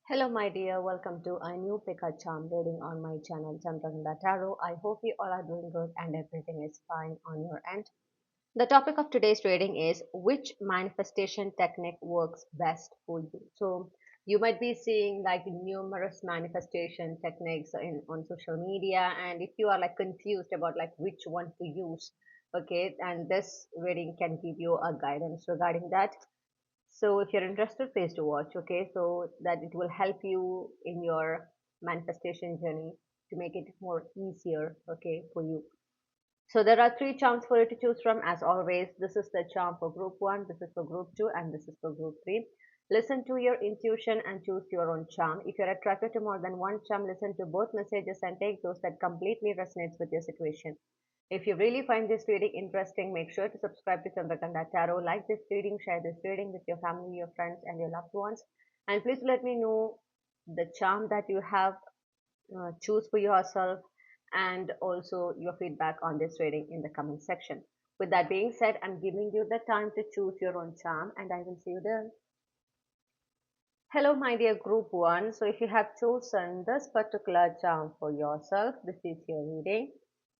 Hello, my dear. Welcome to a new Picard Charm reading on my channel, Chandraghanta Tarot. I hope you all are doing good and everything is fine on your end. The topic of today's reading is which manifestation technique works best for you. So, you might be seeing like numerous manifestation techniques on social media, and if you are like confused about like which one to use, okay, and this reading can give you a guidance regarding that. So if you're interested, please do watch, okay? So that it will help you in your manifestation journey to make it more easier, okay, for you. So there are three charms for you to choose from. As always, this is the charm for group one, this is for group two, and this is for group three. Listen to your intuition and choose your own charm. If you're attracted to more than one charm, listen to both messages and take those that completely resonates with your situation. If you really find this reading interesting, make sure to subscribe to Chandraghanta Tarot, like this reading, share this reading with your family, your friends, and your loved ones. And please let me know the charm that you have choose for yourself and also your feedback on this reading in the comment section. With that being said, I'm giving you the time to choose your own charm and I will see you there. Hello, my dear group one. So if you have chosen this particular charm for yourself, this is your reading.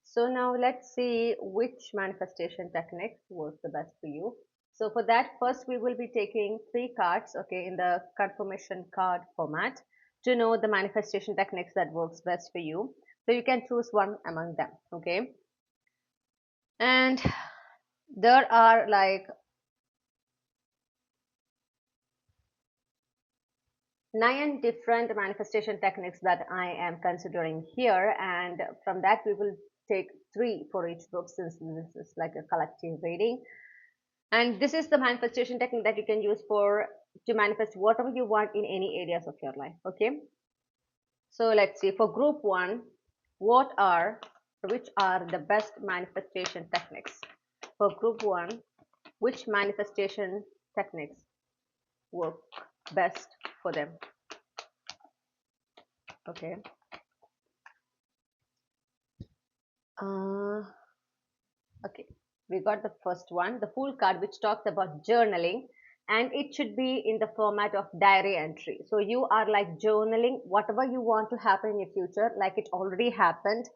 So now let's see which manifestation technique works the best for you. So for that, first we will be taking three cards, okay, in the confirmation card format to know the manifestation techniques that works best for you. So you can choose one among them, okay. And there are like 9 different manifestation techniques that I am considering here, and from that we will take three for each group since this is like a collective reading. And this is the manifestation technique that you can use for to manifest whatever you want in any areas of your life. Okay. So let's see for group one, which are the best manifestation techniques for group one? Which manifestation techniques work best for them? Okay. Uh, okay, we got the first one, the Fool card, which talks about journaling, and it should be in the format of diary entry. So you are like journaling whatever you want to happen in your future, like it already happened,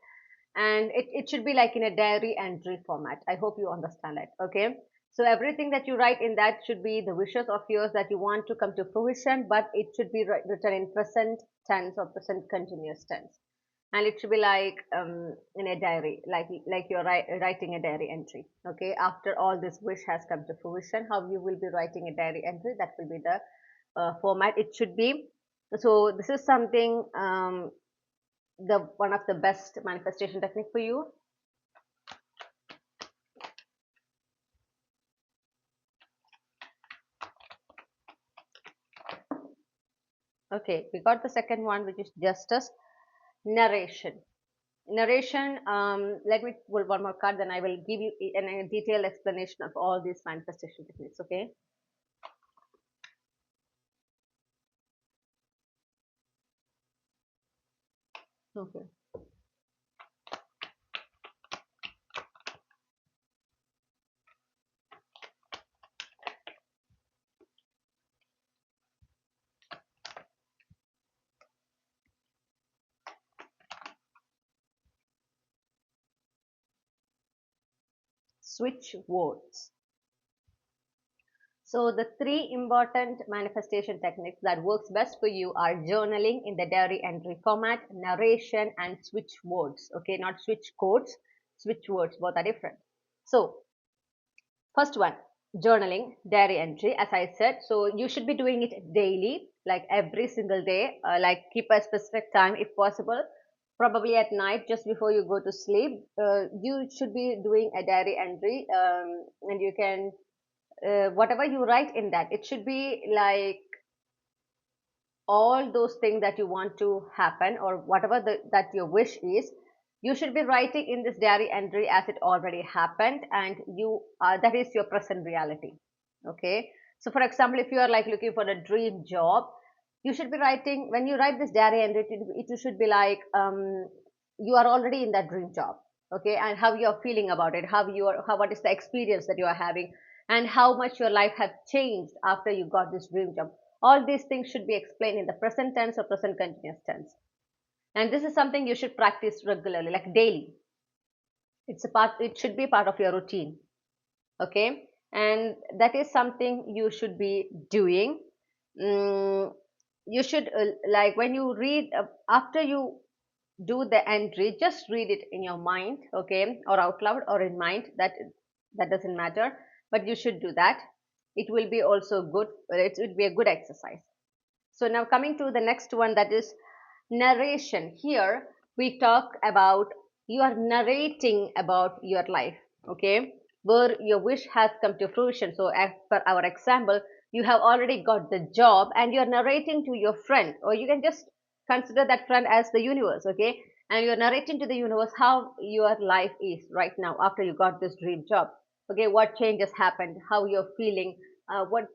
and it should be like in a diary entry format. I hope you understand it. Okay. So everything that you write in that should be the wishes of yours that you want to come to fruition, but it should be written in present tense or present continuous tense, and it should be like in a diary, like you're writing a diary entry. Okay, after all this wish has come to fruition, how you will be writing a diary entry, that will be the format it should be. So this is something the one of the best manifestation technique for you. Okay, we got the second one, which is justice. Narration. Let me pull one more card, then I will give you a detailed explanation of all these manifestation techniques. Okay. Okay. Switch words. So the three important manifestation techniques that works best for you are journaling in the diary entry format, narration, and switch words. Okay, not switch codes, switch words, both are different. So first one, journaling, diary entry, as I said. So you should be doing it daily, like every single day, like keep a specific time if possible. Probably at night, just before you go to sleep, you should be doing a diary entry, and you can whatever you write in that, it should be like all those things that you want to happen or whatever that your wish is. You should be writing in this diary entry as it already happened, and you that is your present reality. Okay. So for example, if you are like looking for a dream job, you should be writing, when you write this diary entry, it should be like you are already in that dream job. Okay, and how you are feeling about it, what is the experience that you are having, and how much your life has changed after you got this dream job. All these things should be explained in the present tense or present continuous tense. And this is something you should practice regularly, like daily. It should be part of your routine. Okay, and that is something you should be doing. mm, you should like when you read after you do the entry, just read it in your mind, okay, or out loud or in mind, that doesn't matter, but you should do that. It will be also good, it would be a good exercise. So now coming to the next one, that is narration. Here we talk about you are narrating about your life, okay, where your wish has come to fruition. So as per our example, you have already got the job and you're narrating to your friend, or you can just consider that friend as the universe, okay, and you're narrating to the universe how your life is right now after you got this dream job. Okay, what changes happened, how you're feeling, what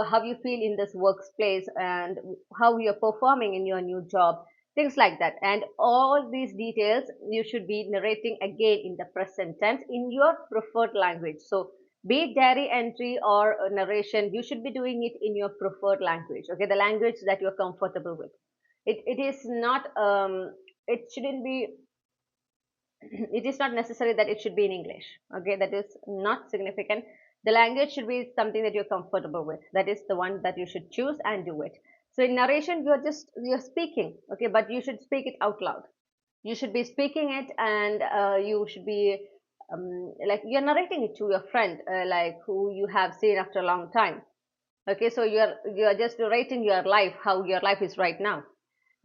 how you feel in this workplace, and how you're performing in your new job, things like that. And all these details you should be narrating again in the present tense in your preferred language. So be it diary entry or narration, you should be doing it in your preferred language, okay, the language that you're comfortable with. It is not it shouldn't be it is not necessary that it should be in English, okay, that is not significant. The language should be something that you're comfortable with, that is the one that you should choose and do it. So in narration you're speaking, okay, but you should speak it out loud. You should be speaking it, and you should be like you're narrating it to your friend, like who you have seen after a long time. Okay, so you're just narrating your life, how your life is right now.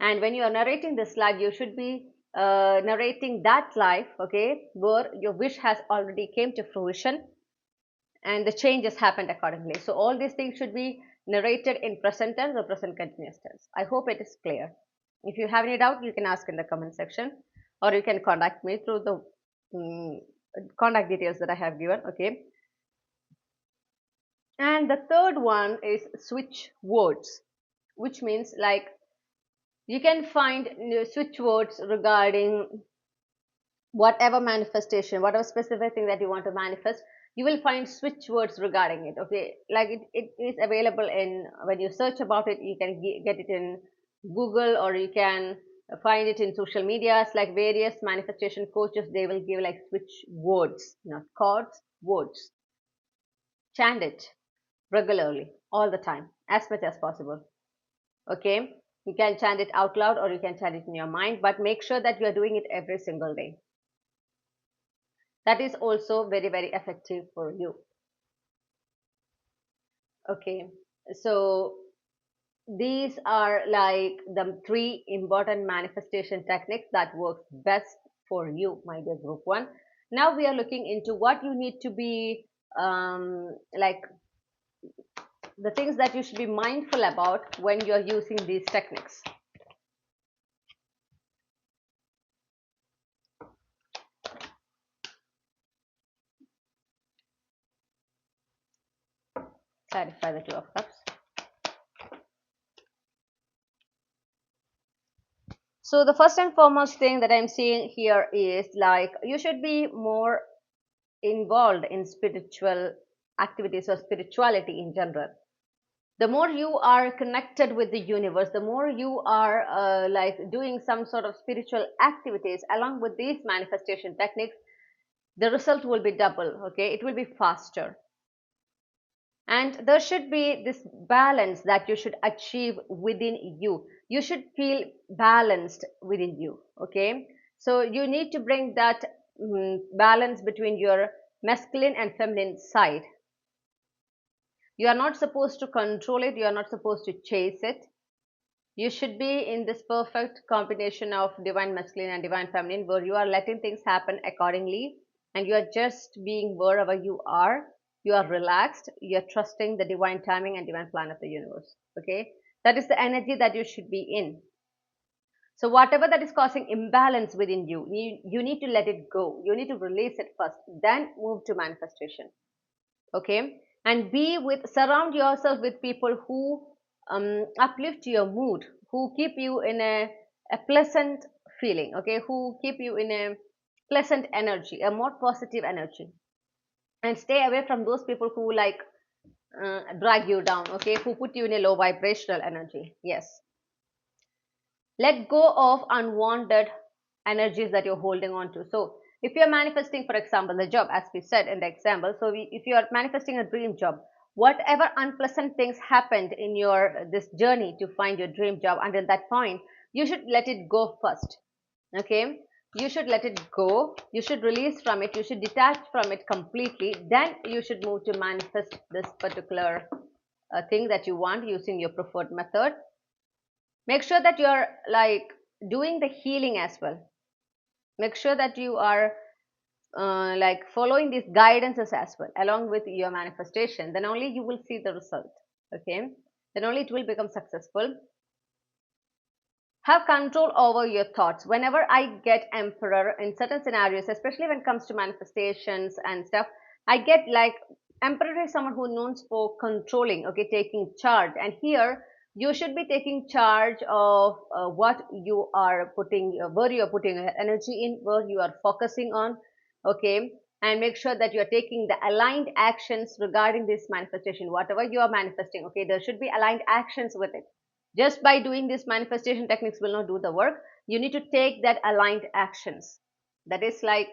And when you are narrating this life, you should be narrating that life, okay, where your wish has already came to fruition and the changes happened accordingly. So all these things should be narrated in present tense or present continuous tense. I hope it is clear. If you have any doubt, you can ask in the comment section, or you can contact me through the um, contact details that I have given. Okay. And the third one is switch words, which means like you can find switch words regarding whatever manifestation, whatever specific thing that you want to manifest. You will find switch words regarding it, okay, like it is available in when you search about it. You can get it in Google, or you can find it in social medias, like various manifestation coaches, they will give like switch words, not chords, words. Chant it regularly, all the time, as much as possible, okay. You can chant it out loud or you can chant it in your mind, but make sure that you are doing it every single day. That is also very, very effective for you. Okay, so these are like the three important manifestation techniques that works best for you, my dear group one. Now we are looking into what you need to be like the things that you should be mindful about when you're using these techniques. Clarify the Two of Cups. So the first and foremost thing that I'm seeing here is like you should be more involved in spiritual activities or spirituality in general. The more you are connected with the universe, the more you are like doing some sort of spiritual activities along with these manifestation techniques, the result will be double, okay, it will be faster. And there should be this balance that you should achieve within you. You should feel balanced within you, okay. So you need to bring that balance between your masculine and feminine side. You are not supposed to control it, you are not supposed to chase it. You should be in this perfect combination of divine masculine and divine feminine, where you are letting things happen accordingly and you are just being wherever you are. You are relaxed, you are trusting the divine timing and divine plan of the universe. Okay, that is the energy that you should be in. So, whatever that is causing imbalance within you, you need to let it go. You need to release it first, then move to manifestation. Okay, and surround yourself with people who uplift your mood, who keep you in a pleasant feeling, okay, who keep you in a pleasant energy, a more positive energy. And stay away from those people who like drag you down, okay, who put you in a low vibrational energy. Yes. Let go of unwanted energies that you're holding on to. So if you're manifesting, for example, the job, as we said in the example, so if you are manifesting a dream job, whatever unpleasant things happened in your this journey to find your dream job until that point, you should let it go first. Okay, you should let it go, you should release from it, you should detach from it completely, then you should move to manifest this particular thing that you want using your preferred method. Make sure that you're like doing the healing as well. Make sure that you are like following these guidances as well along with your manifestation, then only you will see the result. Okay, then only it will become successful. Have control over your thoughts. Whenever I get emperor in certain scenarios, especially when it comes to manifestations and stuff, I get like emperor is someone who knows for controlling, okay, taking charge. And here you should be taking charge of what you are putting, where you are putting your energy in, where you are focusing on, okay, and make sure that you are taking the aligned actions regarding this manifestation. Whatever you are manifesting, okay, there should be aligned actions with it. Just by doing these manifestation techniques will not do the work. You need to take that aligned actions. That is like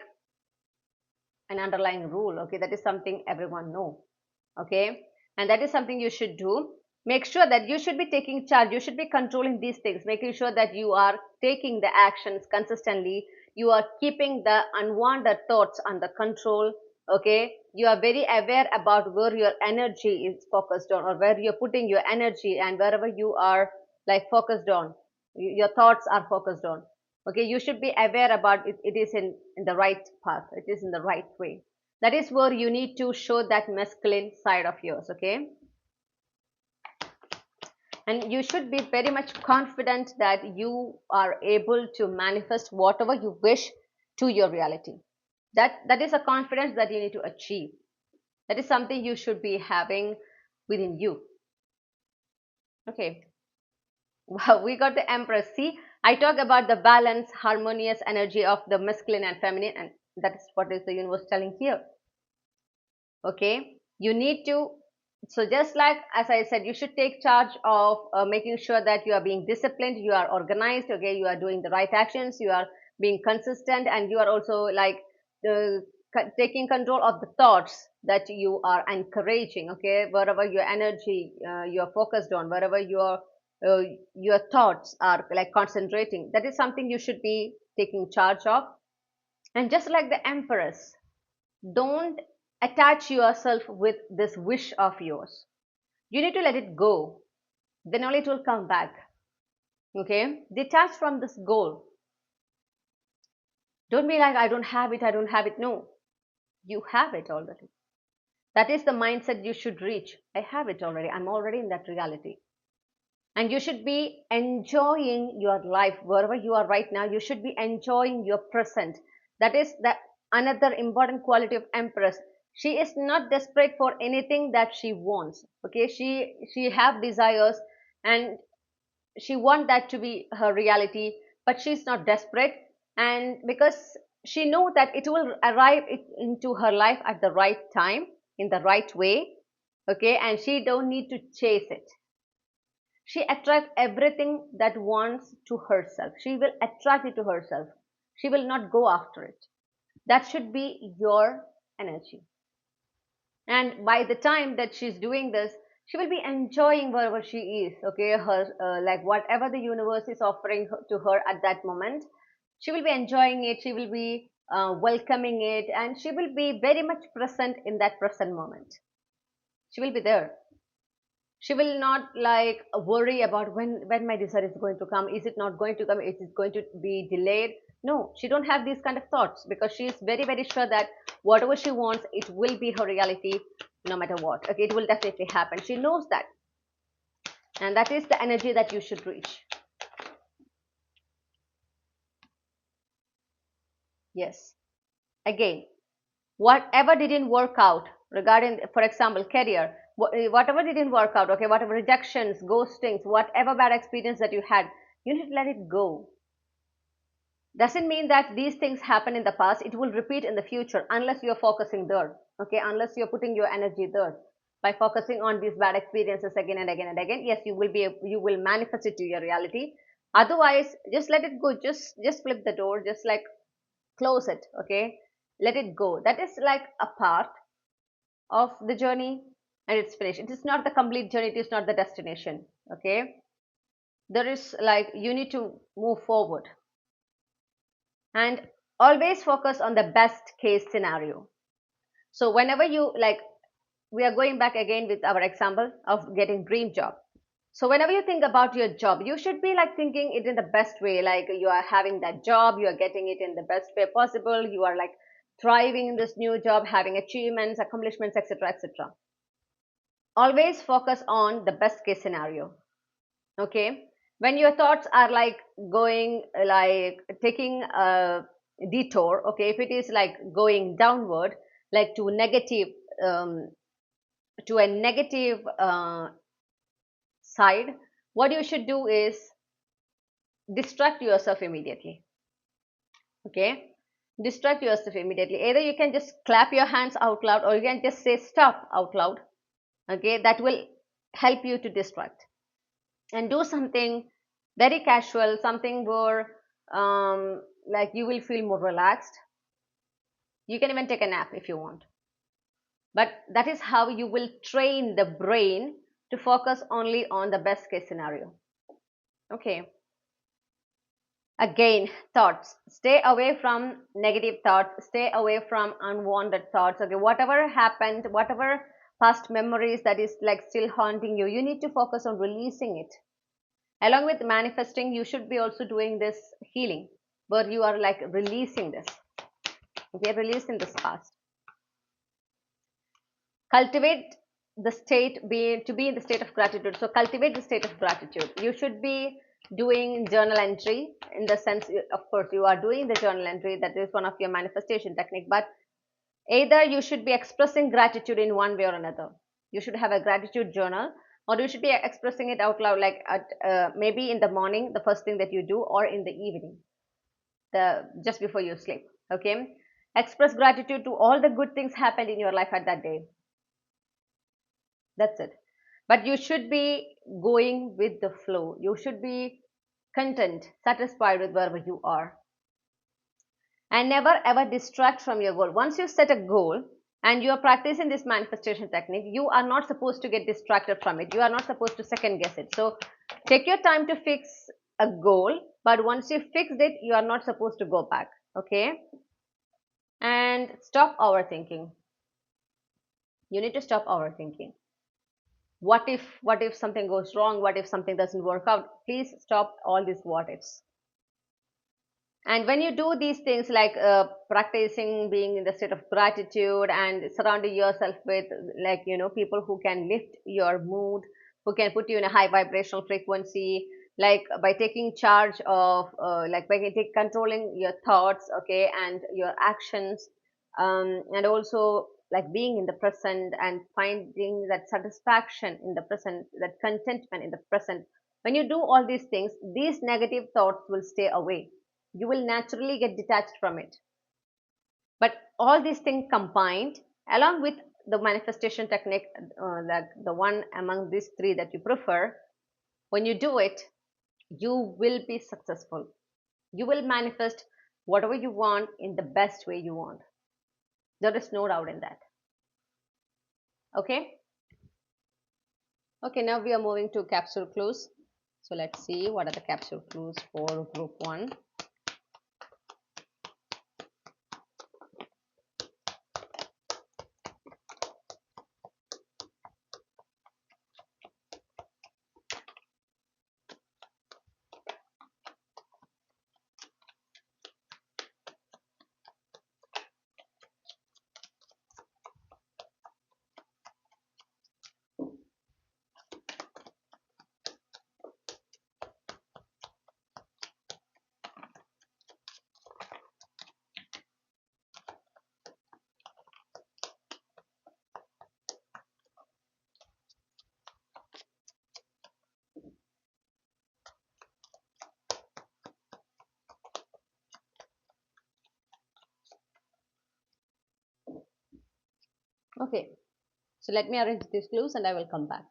an underlying rule. Okay, that is something everyone know. Okay, and that is something you should do. Make sure that you should be taking charge. You should be controlling these things, making sure that you are taking the actions consistently. You are keeping the unwanted thoughts under control. Okay, you are very aware about where your energy is focused on, or where you're putting your energy, and wherever you are like focused on, your thoughts are focused on. Okay, you should be aware about it, it is in the right path, it is in the right way. That is where you need to show that masculine side of yours. Okay, and you should be very much confident that you are able to manifest whatever you wish to your reality. That is a confidence that you need to achieve. That is something you should be having within you. Okay. Wow, we got the Empress. See, I talk about the balance, harmonious energy of the masculine and feminine, and that is what is the universe telling here. Okay, you need to, so just like as I said, you should take charge of making sure that you are being disciplined, you are organized, okay, you are doing the right actions, you are being consistent, and you are also like the taking control of the thoughts that you are encouraging. Okay, wherever your energy you are focused on, wherever uh, your thoughts are like concentrating, that is something you should be taking charge of. And just like the empress, don't attach yourself with this wish of yours. You need to let it go. Then only it will come back. Okay? Detach from this goal. Don't be like, I don't have it, I don't have it. No, you have it already. That is the mindset you should reach. I have it already. I'm already in that reality. And you should be enjoying your life wherever you are right now. You should be enjoying your present. That is the another important quality of empress. She is not desperate for anything that she wants. Okay, she have desires, and she want that to be her reality, but she's not desperate. And because she know that it will arrive into her life at the right time, in the right way. Okay, and she don't need to chase it. She attracts everything that wants to herself. She will attract it to herself. She will not go after it. That should be your energy. And by the time that she's doing this, she will be enjoying wherever she is. Okay, her like whatever the universe is offering to her at that moment, she will be enjoying it. She will be welcoming it, and she will be very much present in that present moment. She will be there. She will not like worry about when my desire is going to come. Is it not going to come? Is it going to be delayed? No, she don't have these kind of thoughts, because she is very very sure that whatever she wants, it will be her reality no matter what. Okay, it will definitely happen. She knows that, and that is the energy that you should reach. Yes, again, whatever didn't work out regarding, for example, career, whatever didn't work out, okay, whatever rejections, ghostings, whatever bad experience that you had, you need to let it go. Doesn't mean that these things happen in the past, it will repeat in the future unless you're focusing there. Okay, unless you're putting your energy there. by focusing on these bad experiences again and again and again, yes, you will manifest it to your reality. Otherwise, just let it go. Just flip the door, just like close it. Okay, let it go. That is like a part of the journey, and it's finished. It is not the complete journey, it is not the destination. Okay, there is like you need to move forward, and always focus on the best case scenario. So whenever you like, we are going back again with our example of getting dream job. So whenever you think about your job, you should be like thinking it in the best way. Like you are having that job, you are getting it in the best way possible, you are like thriving in this new job, having achievements, accomplishments, etc., etc. Always focus on the best case scenario. Okay, when your thoughts are like going like taking a detour, okay, if it is like going downward, like um, to a negative side, what you should do is distract yourself immediately. Okay, distract yourself immediately. Either you can just clap your hands out loud, or you can just say stop out loud. Okay, that will help you to distract, and do something very casual, something where like you will feel more relaxed. You can even take a nap if you want, but that is how you will train the brain to focus only on the best case scenario. Okay, again, thoughts, stay away from negative thoughts, stay away from unwanted thoughts. Okay, whatever happened, whatever past memories that is like still haunting you, you need to focus on releasing it. Along with manifesting, you should be also doing this healing where you are like releasing this. Okay, releasing this past. Cultivate the state, be in the state of gratitude. So cultivate the state of gratitude. You should be doing journal entry, in the sense, of course you are doing the journal entry, that is one of your manifestation technique, but either you should be expressing gratitude in one way or another. You should have a gratitude journal, or you should be expressing it out loud, like at maybe in the morning, the first thing that you do, or in the evening, the just before you sleep. Okay, express gratitude to all the good things happened in your life at that day. That's it. But you should be going with the flow. You should be content, satisfied with wherever you are, and never ever distract from your goal. Once you set a goal and you are practicing this manifestation technique, you are not supposed to get distracted from it. You are not supposed to second guess it. So take your time to fix a goal, but once you fixed it, you are not supposed to go back. Okay, and stop overthinking. You need to stop overthinking. What if something goes wrong, what if something doesn't work out? Please stop all these what ifs. And when you do these things, like practicing being in the state of gratitude, and surrounding yourself with, like, people who can lift your mood, who can put you in a high vibrational frequency, like by taking charge of like by controlling your thoughts, okay, and your actions, and also like being in the present and finding that satisfaction in the present, that contentment in the present. When you do all these things, these negative thoughts will stay away. You will naturally get detached from it. But all these things combined, along with the manifestation technique, like the one among these three that you prefer, when you do it, you will be successful. You will manifest whatever you want in the best way you want. There is no doubt in that. Okay. Okay, now we are moving to capsule clues. So let's see what are the capsule clues for group one. Okay, So let me arrange these clues and I will come back.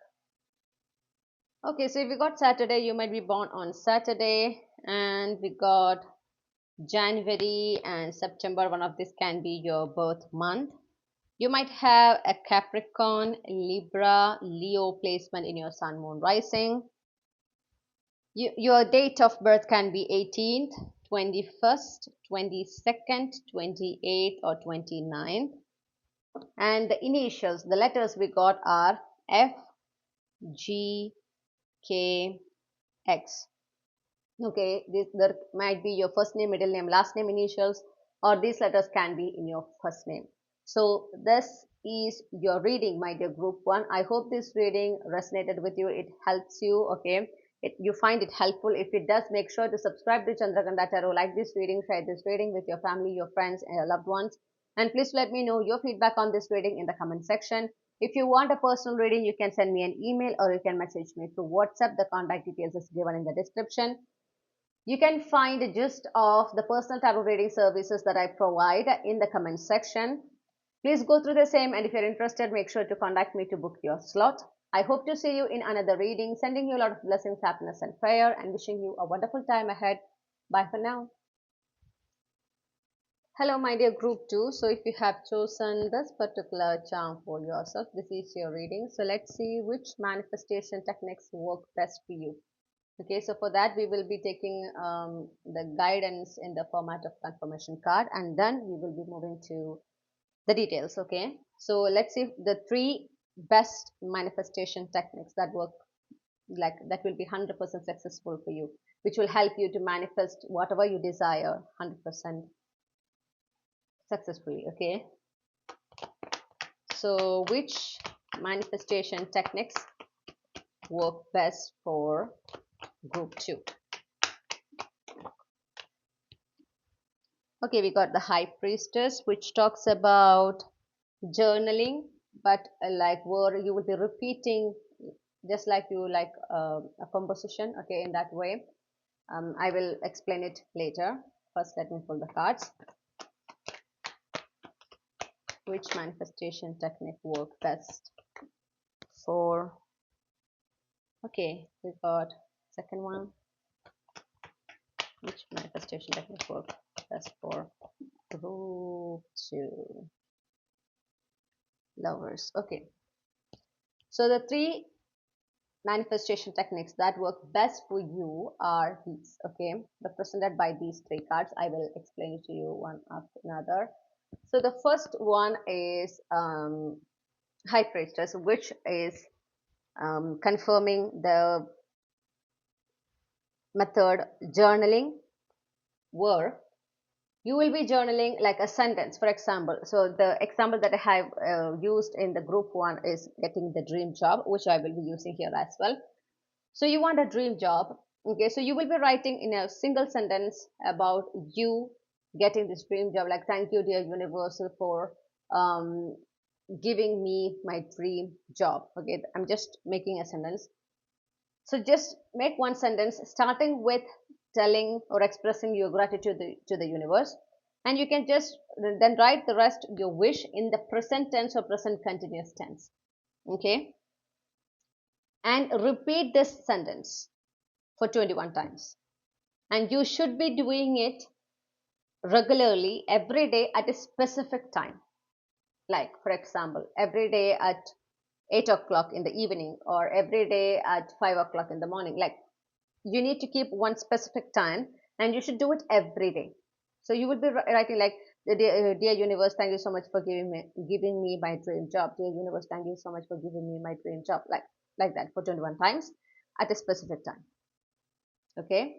Okay, so if we got Saturday, you might be born on Saturday, and we got January and September. One of these can be your birth month. You might have a Capricorn, Libra, Leo placement in your sun, moon, rising. Your date of birth can be 18th, 21st, 22nd, 28th, or 29th. And the initials, the letters we got are F, G, K, X. Okay, there might be your first name, middle name, last name initials, or these letters can be in your first name. So this is your reading, my dear group 1. I hope this reading resonated with you. It helps you. Okay, you find it helpful. If it does, make sure to subscribe to Chandraghanta Tarot, like this reading, share this reading with your family, your friends, and your loved ones. And please let me know your feedback on this reading in the comment section. If you want a personal reading, you can send me an email or you can message me through WhatsApp. The contact details is given in the description. You can find a gist of the personal tarot reading services that I provide in the comment section. Please go through the same, and if you're interested, make sure to contact me to book your slot. I hope to see you in another reading, sending you a lot of blessings, happiness, and prayer, and wishing you a wonderful time ahead. Bye for now. Hello, my dear group 2. So if you have chosen this particular charm for yourself, this is your reading. So let's see which manifestation techniques work best for you. Okay, so for that we will be taking the guidance in the format of confirmation card, and then we will be moving to the details. Okay, so let's see the 3 best manifestation techniques that work, like that will be 100% successful for you, which will help you to manifest whatever you desire 100% successfully. Okay, so which manifestation techniques work best for group 2? Okay, we got the High Priestess, which talks about journaling, but like where you will be repeating just like you like a composition. Okay, in that way. I will explain it later. First, let me pull the cards. Which manifestation technique work best for? Okay, we got second one. Which manifestation technique work best for group 2? Lovers. Okay, so the 3 manifestation techniques that work best for you are these. Okay, represented by these 3 cards. I will explain it to you one after another. So the first one is High Priestess, which is confirming the method journaling, where you will be journaling like a sentence, for example. So the example that I have used in the group 1 is getting the dream job, which I will be using here as well. So you want a dream job. Okay, so you will be writing in a single sentence about you getting this dream job, like, thank you dear universe for giving me my dream job. Okay, I'm just making a sentence. So just make one sentence starting with telling or expressing your gratitude to the universe, and you can just then write the rest your wish in the present tense or present continuous tense. Okay, and repeat this sentence for 21 times, and you should be doing it regularly every day at a specific time, like for example every day at 8 o'clock in the evening or every day at 5 o'clock in the morning. Like, you need to keep one specific time and you should do it every day. So you would be writing like, dear universe, thank you so much for giving me my dream job. Dear universe, thank you so much for giving me my dream job, like that for 21 times at a specific time. Okay,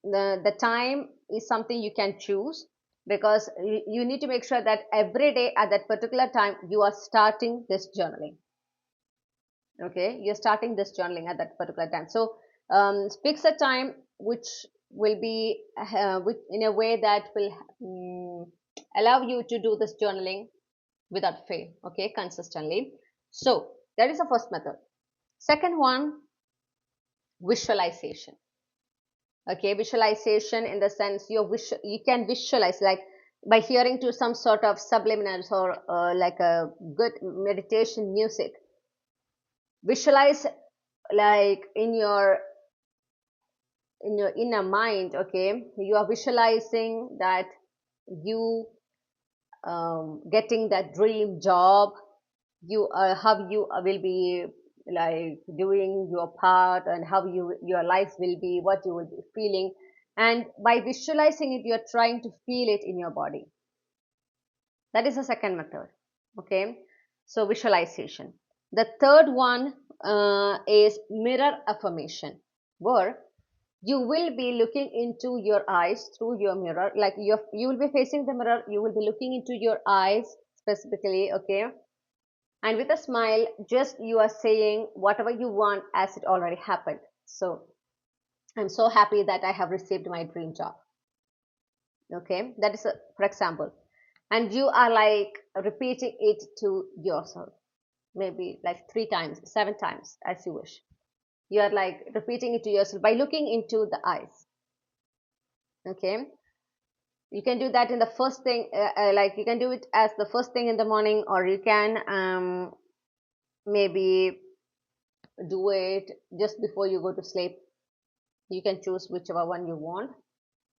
the time is something you can choose, because you need to make sure that every day at that particular time you are starting this journaling. Okay, you're starting this journaling at that particular time. So fix a time which will be in a way that will allow you to do this journaling without fail. Okay, consistently. So that is the first method. Second one, visualization. Okay, visualization in the sense you can visualize, like by hearing to some sort of subliminals or like a good meditation music. Visualize like in your inner mind, okay, you are visualizing that you getting that dream job, you how you will be like doing your part, and how your life will be, what you will be feeling, and by visualizing it, you're trying to feel it in your body. That is the second method. Okay, so visualization. The third one is mirror affirmation, where you will be looking into your eyes through your mirror, like you will be facing the mirror, you will be looking into your eyes specifically, okay, and with a smile, just you are saying whatever you want as it already happened. So I'm so happy that I have received my dream job. Okay, that is for example, and you are like repeating it to yourself, maybe like 3 times, 7 times, as you wish. You are like repeating it to yourself by looking into the eyes. Okay, you can do that in the first thing, like you can do it as the first thing in the morning, or you can maybe do it just before you go to sleep. You can choose whichever one you want,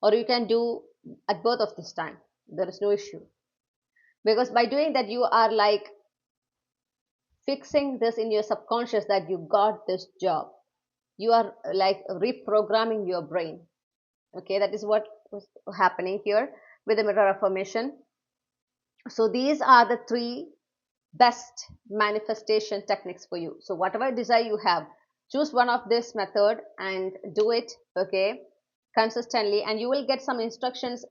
or you can do at both of this time. There is no issue, because by doing that, you are like fixing this in your subconscious that you got this job. You are like reprogramming your brain. Okay, that is what was happening here with the mirror affirmation. So these are the three best manifestation techniques for you. So whatever desire you have, choose one of this method and do it, okay, consistently, and you will get some instructions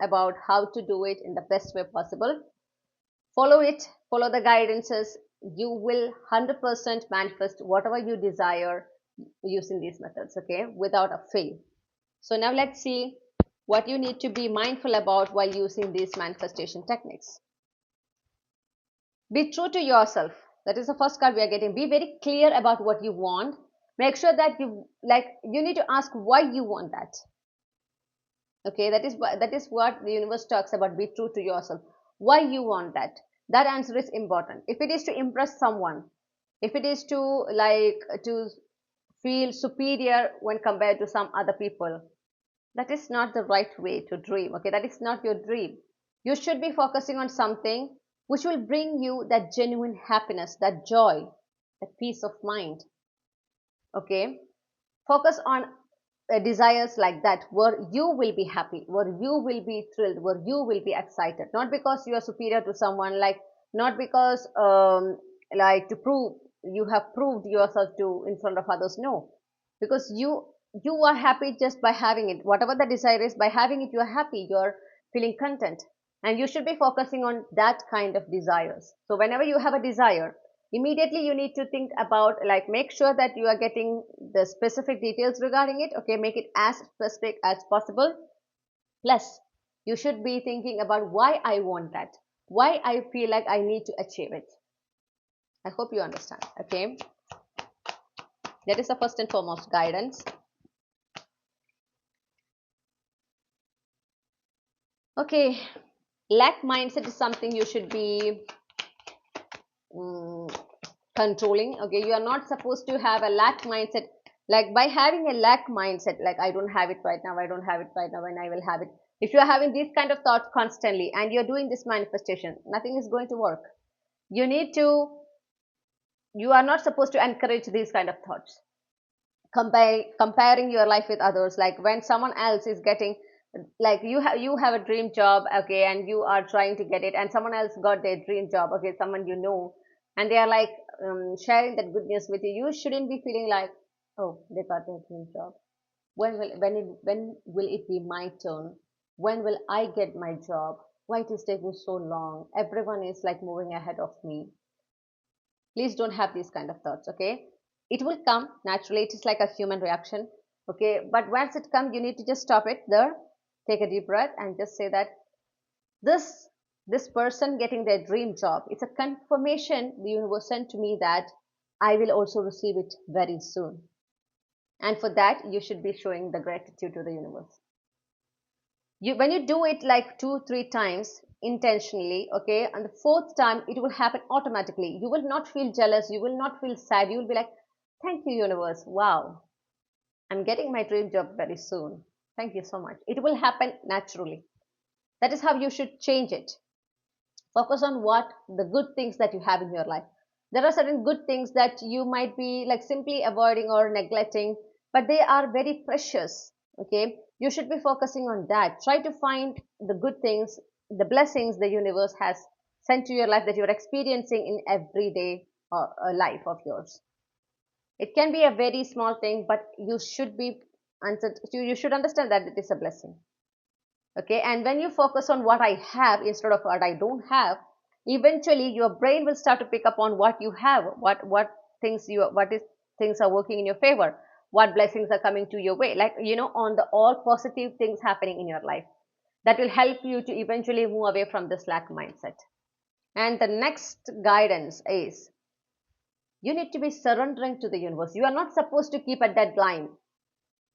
about how to do it in the best way possible. Follow it, follow the guidances. You will 100% manifest whatever you desire using these methods, okay, without a fail. So now let's see what you need to be mindful about while using these manifestation techniques. Be true to yourself. That is the first card we are getting. Be very clear about what you want. Make sure that you need to ask why you want that. Okay, that is what the universe talks about. Be true to yourself. Why you want that? That answer is important. If it is to impress someone, if it is to like to feel superior when compared to some other people, that is not the right way to dream. Okay, that is not your dream. You should be focusing on something which will bring you that genuine happiness, that joy, that peace of mind. Okay, focus on desires like that, where you will be happy, where you will be thrilled, where you will be excited, not because you are superior to someone, like not because like to prove you have proved yourself to in front of others. No, because you are happy just by having it. Whatever the desire is, by having it, you are happy, you're feeling content, and you should be focusing on that kind of desires. So whenever you have a desire, immediately you need to think about, like, make sure that you are getting the specific details regarding it. Okay, make it as specific as possible. Plus, you should be thinking about why I want that, why I feel like I need to achieve it. I hope you understand. Okay, that is the first and foremost guidance. Okay, lack mindset is something you should be um, controlling. Okay, you are not supposed to have a lack mindset. Like by having a lack mindset, like I don't have it right now, I don't have it right now, and I will have it. If you are having these kind of thoughts constantly and you're doing this manifestation, nothing is going to work. You need to, you are not supposed to encourage these kind of thoughts. Comparing your life with others, like when someone else is getting, like you have a dream job, okay, and you are trying to get it, and someone else got their dream job, okay, someone you know, and they are like sharing that good news with you. You shouldn't be feeling like, oh, they got their dream job. When will it be my turn? When will I get my job? Why it is taking so long? Everyone is like moving ahead of me. Please don't have these kind of thoughts. Okay, it will come naturally. It is like a human reaction. Okay, but once it comes, you need to just stop it there, take a deep breath, and just say that this this person getting their dream job, it's a confirmation the universe sent to me that I will also receive it very soon. And for that, you should be showing the gratitude to the universe. When you do it like 2 3 times intentionally, okay, and the fourth time it will happen automatically. You will not feel jealous, you will not feel sad, you will be like, thank you universe, wow, I'm getting my dream job very soon, thank you so much. It will happen naturally. That is how you should change it. Focus on what the good things that you have in your life. There are certain good things that you might be like simply avoiding or neglecting, but they are very precious. Okay, you should be focusing on that. Try to find the good things, the blessings the universe has sent to your life that you're experiencing in everyday life of yours. It can be a very small thing, but you should be you should understand that it is a blessing. Okay, and when you focus on what I have instead of what I don't have, eventually your brain will start to pick up on what you have, what things you what is things are working in your favor, what blessings are coming to your way, like on the all positive things happening in your life. That will help you to eventually move away from this lack mindset. And the next guidance is, you need to be surrendering to the universe. You are not supposed to keep a deadline.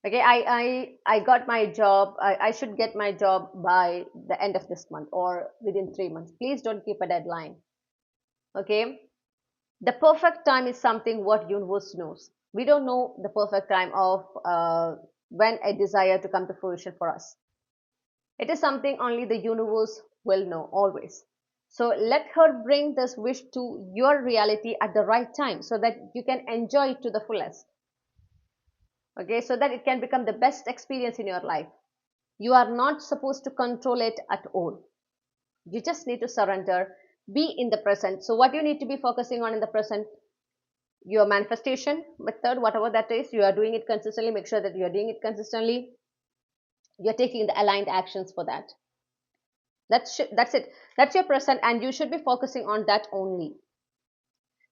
Okay, I got my job, I should get my job by the end of this month or within 3 months. Please don't keep a deadline. Okay, the perfect time is something what universe knows. We don't know the perfect time of when a desire to come to fruition for us. It is something only the universe will know always. So let her bring this wish to your reality at the right time so that you can enjoy it to the fullest. Okay, so that it can become the best experience in your life. You are not supposed to control it at all. You just need to surrender, be in the present. So, what you need to be focusing on in the present, your manifestation method, whatever that is, you are doing it consistently. Make sure that you are doing it consistently. You're taking the aligned actions for that. That's it. That's your present, and you should be focusing on that only.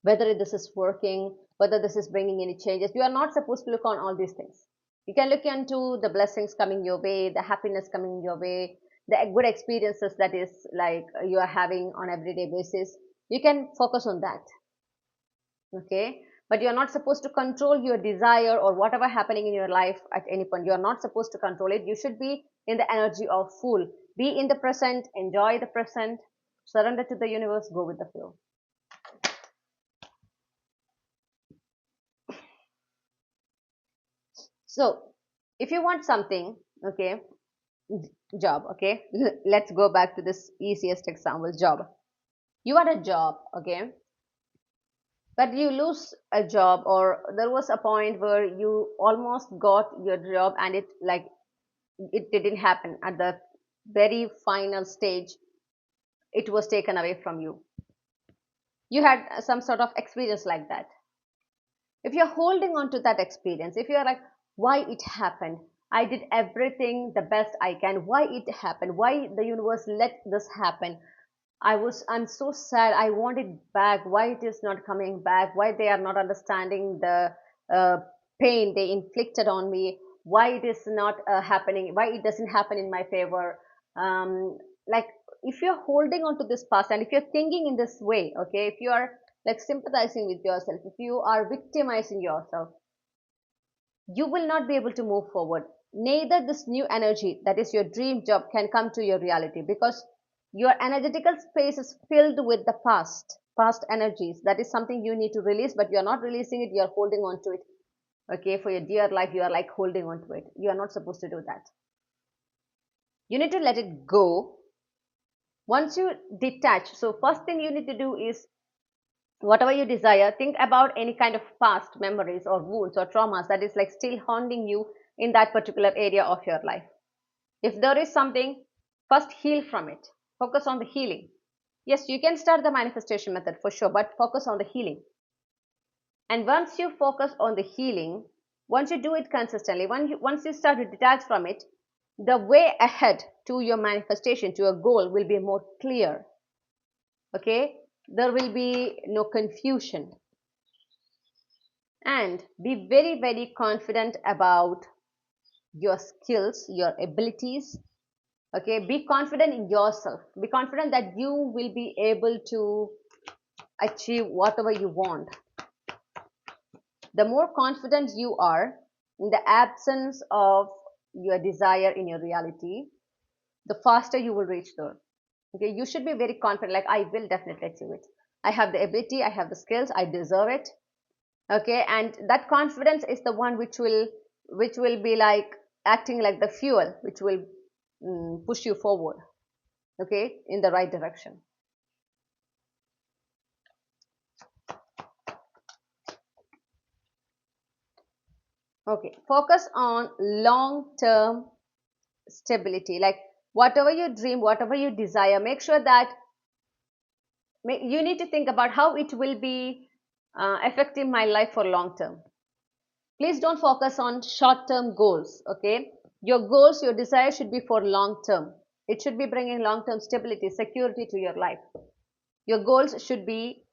Whether this is working, whether this is bringing any changes, you are not supposed to look on all these things. You can look into the blessings coming your way, the happiness coming your way, the good experiences that is like you are having on everyday basis. You can focus on that. Okay, but you're not supposed to control your desire or whatever happening in your life at any point. You're not supposed to control it. You should be in the energy of full. Be in the present, enjoy the present, surrender to the universe, go with the flow. So if you want something, okay, job, okay, let's go back to this easiest example, job. You had a job, okay, but you lose a job, or there was a point where you almost got your job and it didn't happen at the very final stage. It was taken away from you. You had some sort of experience like that. If you're holding on to that experience, if you're like, why it happened, I did everything the best I can, why it happened, why the universe let this happen, I'm so sad, I want it back, why it is not coming back, why they are not understanding the uh, pain they inflicted on me, why it is not happening, why it doesn't happen in my favor. Like, if you're holding on to this past and if you're thinking in this way, okay, if you are like sympathizing with yourself, if you are victimizing yourself, you will not be able to move forward. Neither this new energy, that is your dream job, can come to your reality because your energetical space is filled with the past energies. That is something you need to release, but you're not releasing it, you're holding on to it. Okay, for your dear life, you are like holding on to it. You are not supposed to do that. You need to let it go. Once you detach, so first thing you need to do is whatever you desire, think about any kind of past memories or wounds or traumas that is like still haunting you in that particular area of your life. If there is something, first heal from it. Focus on the healing. Yes, you can start the manifestation method for sure, but focus on the healing. And once you focus on the healing, once you do it consistently, once you start to detach from it, the way ahead to your manifestation, to your goal, will be more clear. Okay, there will be no confusion. And be very, very confident about your skills, your abilities. Okay, be confident in yourself. Be confident that you will be able to achieve whatever you want. The more confident you are in the absence of your desire in your reality, the faster you will reach there. Okay, you should be very confident, like I will definitely achieve it. I have the ability, I have the skills, I deserve it. Okay, and that confidence is the one which will be like acting like the fuel which will push you forward, okay, in the right direction. Okay, focus on long term stability, like whatever you dream, whatever you desire, make sure that you need to think about how it will be affecting my life for long term. Please don't focus on short term goals. Okay, your goals, your desire should be for long term. It should be bringing long term stability, security to your life. Your goals should be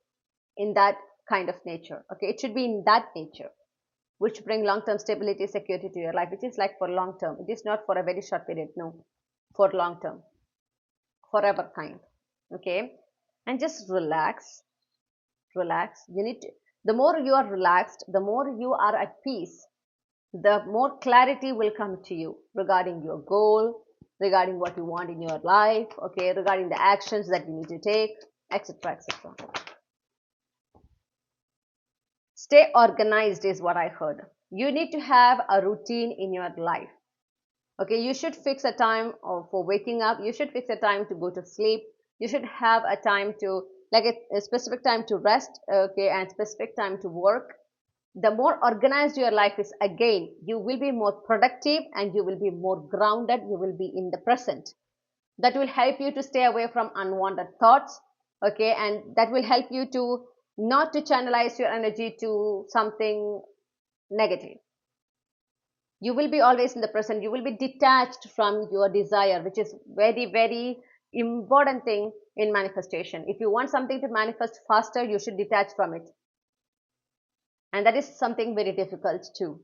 in that kind of nature. Okay, it should be in that nature which bring long term stability, security to your life, which is like for long term. It is not for a very short period, no, for long term, forever kind. Okay, and just relax, relax. You need to, the more you are relaxed, the more you are at peace, the more clarity will come to you regarding your goal, regarding what you want in your life, okay, regarding the actions that you need to take, etc., etc. Stay organized is what I heard. You need to have a routine in your life. Okay, you should fix a time for waking up. You should fix a time to go to sleep. You should have a time to, like a specific time to rest, okay, and specific time to work. The more organized your life is, again, you will be more productive and you will be more grounded. You will be in the present. That will help you to stay away from unwanted thoughts, okay, and that will help you to not to channelize your energy to something negative. You will be always in the present. You will be detached from your desire, which is very, very important thing in manifestation. If you want something to manifest faster, you should detach from it, and that is something very difficult too.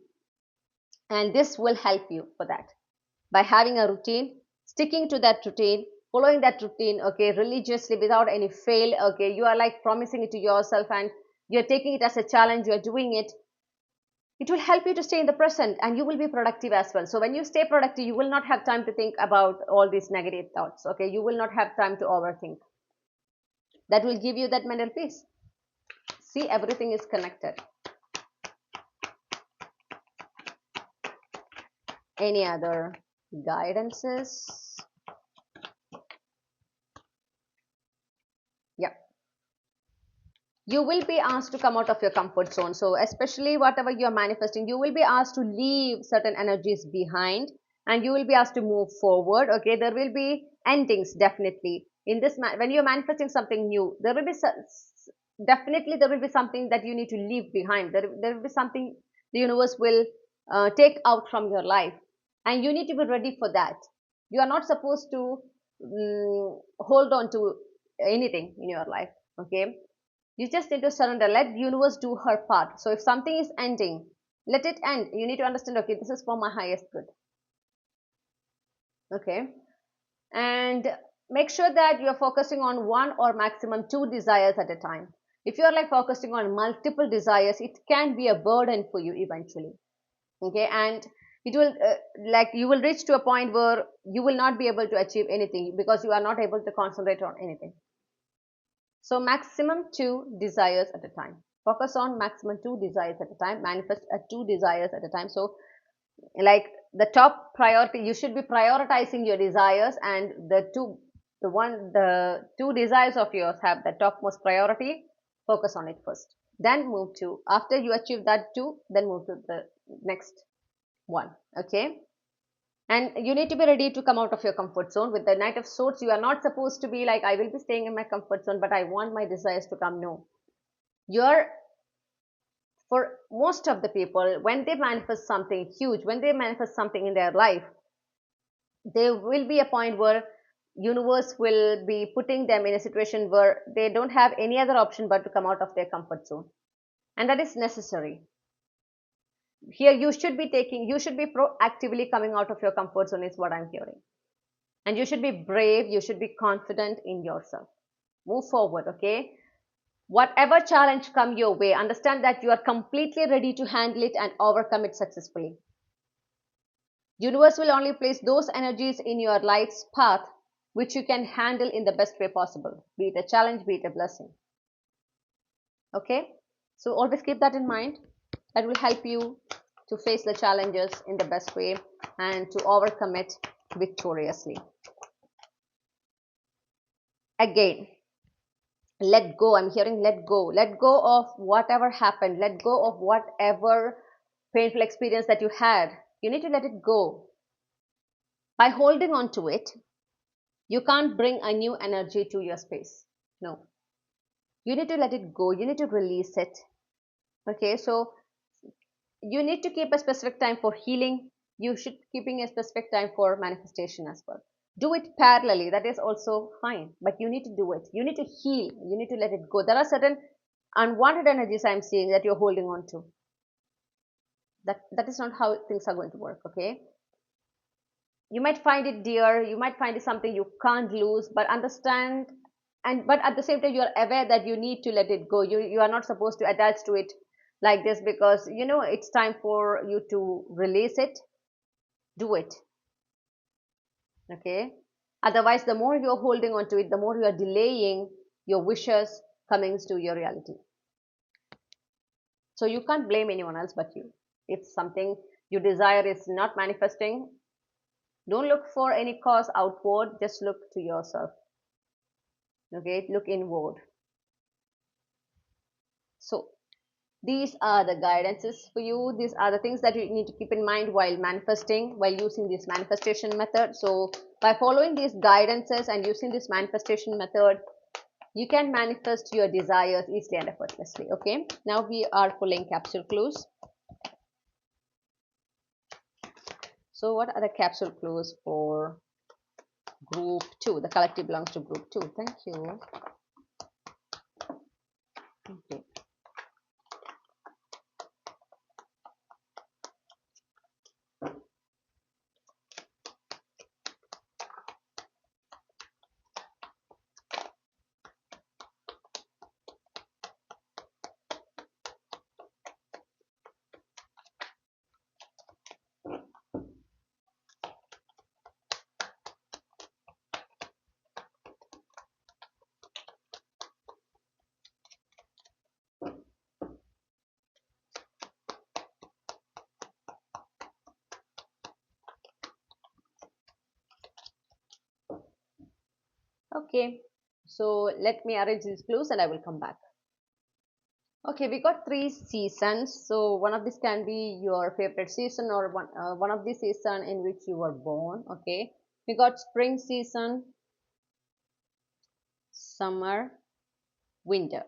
And this will help you for that by having a routine, sticking to that routine, following that routine, okay, religiously without any fail. Okay, you are like promising it to yourself and you're taking it as a challenge, you're doing it. It will help you to stay in the present and you will be productive as well. So when you stay productive, you will not have time to think about all these negative thoughts. Okay, you will not have time to overthink. That will give you that mental peace. See, everything is connected. Any other guidances? Yeah, you will be asked to come out of your comfort zone. So especially whatever you're manifesting, you will be asked to leave certain energies behind and you will be asked to move forward. Okay, there will be endings definitely in this. When you're manifesting something new, there will be definitely there will be something that you need to leave behind. There will be something the universe will take out from your life, and you need to be ready for that. You are not supposed to hold on to anything in your life. Okay, you just need to surrender. Let the universe do her part. So if something is ending, let it end. You need to understand, okay, this is for my highest good. Okay. And make sure that you're focusing on one or maximum two desires at a time. If you're like focusing on multiple desires, it can be a burden for you eventually. Okay. And it will like you will reach to a point where you will not be able to achieve anything because you are not able to concentrate on anything. So maximum two desires at a time. Focus on maximum two desires at a time. Manifest two desires at a time. So like the top priority, you should be prioritizing your desires, and the two desires of yours have the topmost priority. Focus on it first. Then move to, after you achieve that two, then move to the next one. Okay. And you need to be ready to come out of your comfort zone. With the Knight of Swords, you are not supposed to be like, I will be staying in my comfort zone, but I want my desires to come. No. You're, for most of the people, when they manifest something huge, when they manifest something in their life, there will be a point where universe will be putting them in a situation where they don't have any other option but to come out of their comfort zone. And that is necessary. Here you should be proactively coming out of your comfort zone is what I'm hearing. And you should be brave, you should be confident in yourself. Move forward, okay? Whatever challenge come your way, understand that you are completely ready to handle it and overcome it successfully. Universe will only place those energies in your life's path which you can handle in the best way possible, be it a challenge, be it a blessing. Okay, so always keep that in mind. That will help you to face the challenges in the best way and to overcome it victoriously. Again, let go. I'm hearing let go. Let go of whatever happened. Let go of whatever painful experience that you had. You need to let it go. By holding on to it, you can't bring a new energy to your space. No. You need to let it go. You need to release it. Okay, so you need to keep a specific time for healing. You should keeping a specific time for manifestation as well. Do it parallelly. That is also fine, but you need to do it. You need to heal. You need to let it go. There are certain unwanted energies I'm seeing that you're holding on to. That is not how things are going to work. Okay, you might find it dear, you might find it something you can't lose, but understand, and but at the same time you're aware that you need to let it go. You are not supposed to attach to it like this, because you know it's time for you to release it. Do it. Okay, otherwise the more you're holding on to it, the more you are delaying your wishes coming to your reality. So you can't blame anyone else but you. If something you desire is not manifesting, don't look for any cause outward, just look to yourself. Okay, look inward. So these are the guidances for you. These are the things that you need to keep in mind while manifesting, while using this manifestation method. So by following these guidances and using this manifestation method, you can manifest your desires easily and effortlessly. Okay, now we are pulling capsule clues. So what are the capsule clues for group 2? The collective belongs to group 2. Thank you. Okay. Okay, so let me arrange these clues and I will come back. Okay, we got 3 seasons. So one of these can be your favorite season, or one of the season in which you were born. Okay, we got spring season, summer, winter,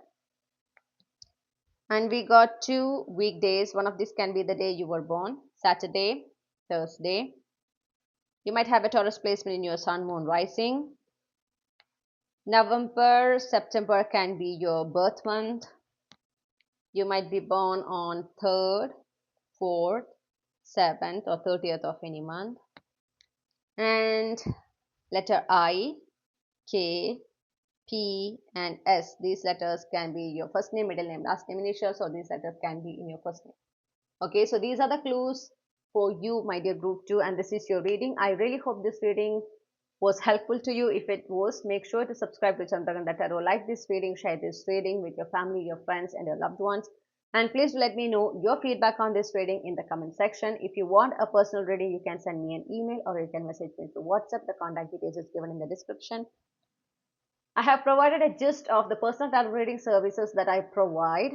and we got 2 weekdays. One of these can be the day you were born, Saturday, Thursday. You might have a Taurus placement in your sun, moon, rising. November, September can be your birth month. You might be born on 3rd, 4th, 7th, or 30th of any month. And letter I, K, P, and S. These letters can be your first name, middle name, last name, initials, or these letters can be in your first name. Okay, so these are the clues for you, my dear group 2, and this is your reading. I really hope this reading was helpful to you. If it was, make sure to subscribe to Chandraghanta Tarot, like this reading, share this reading with your family, your friends, and your loved ones. And please let me know your feedback on this reading in the comment section. If you want a personal reading, you can send me an email or you can message me through WhatsApp. The contact details is given in the description. I have provided a gist of the personal tarot reading services that I provide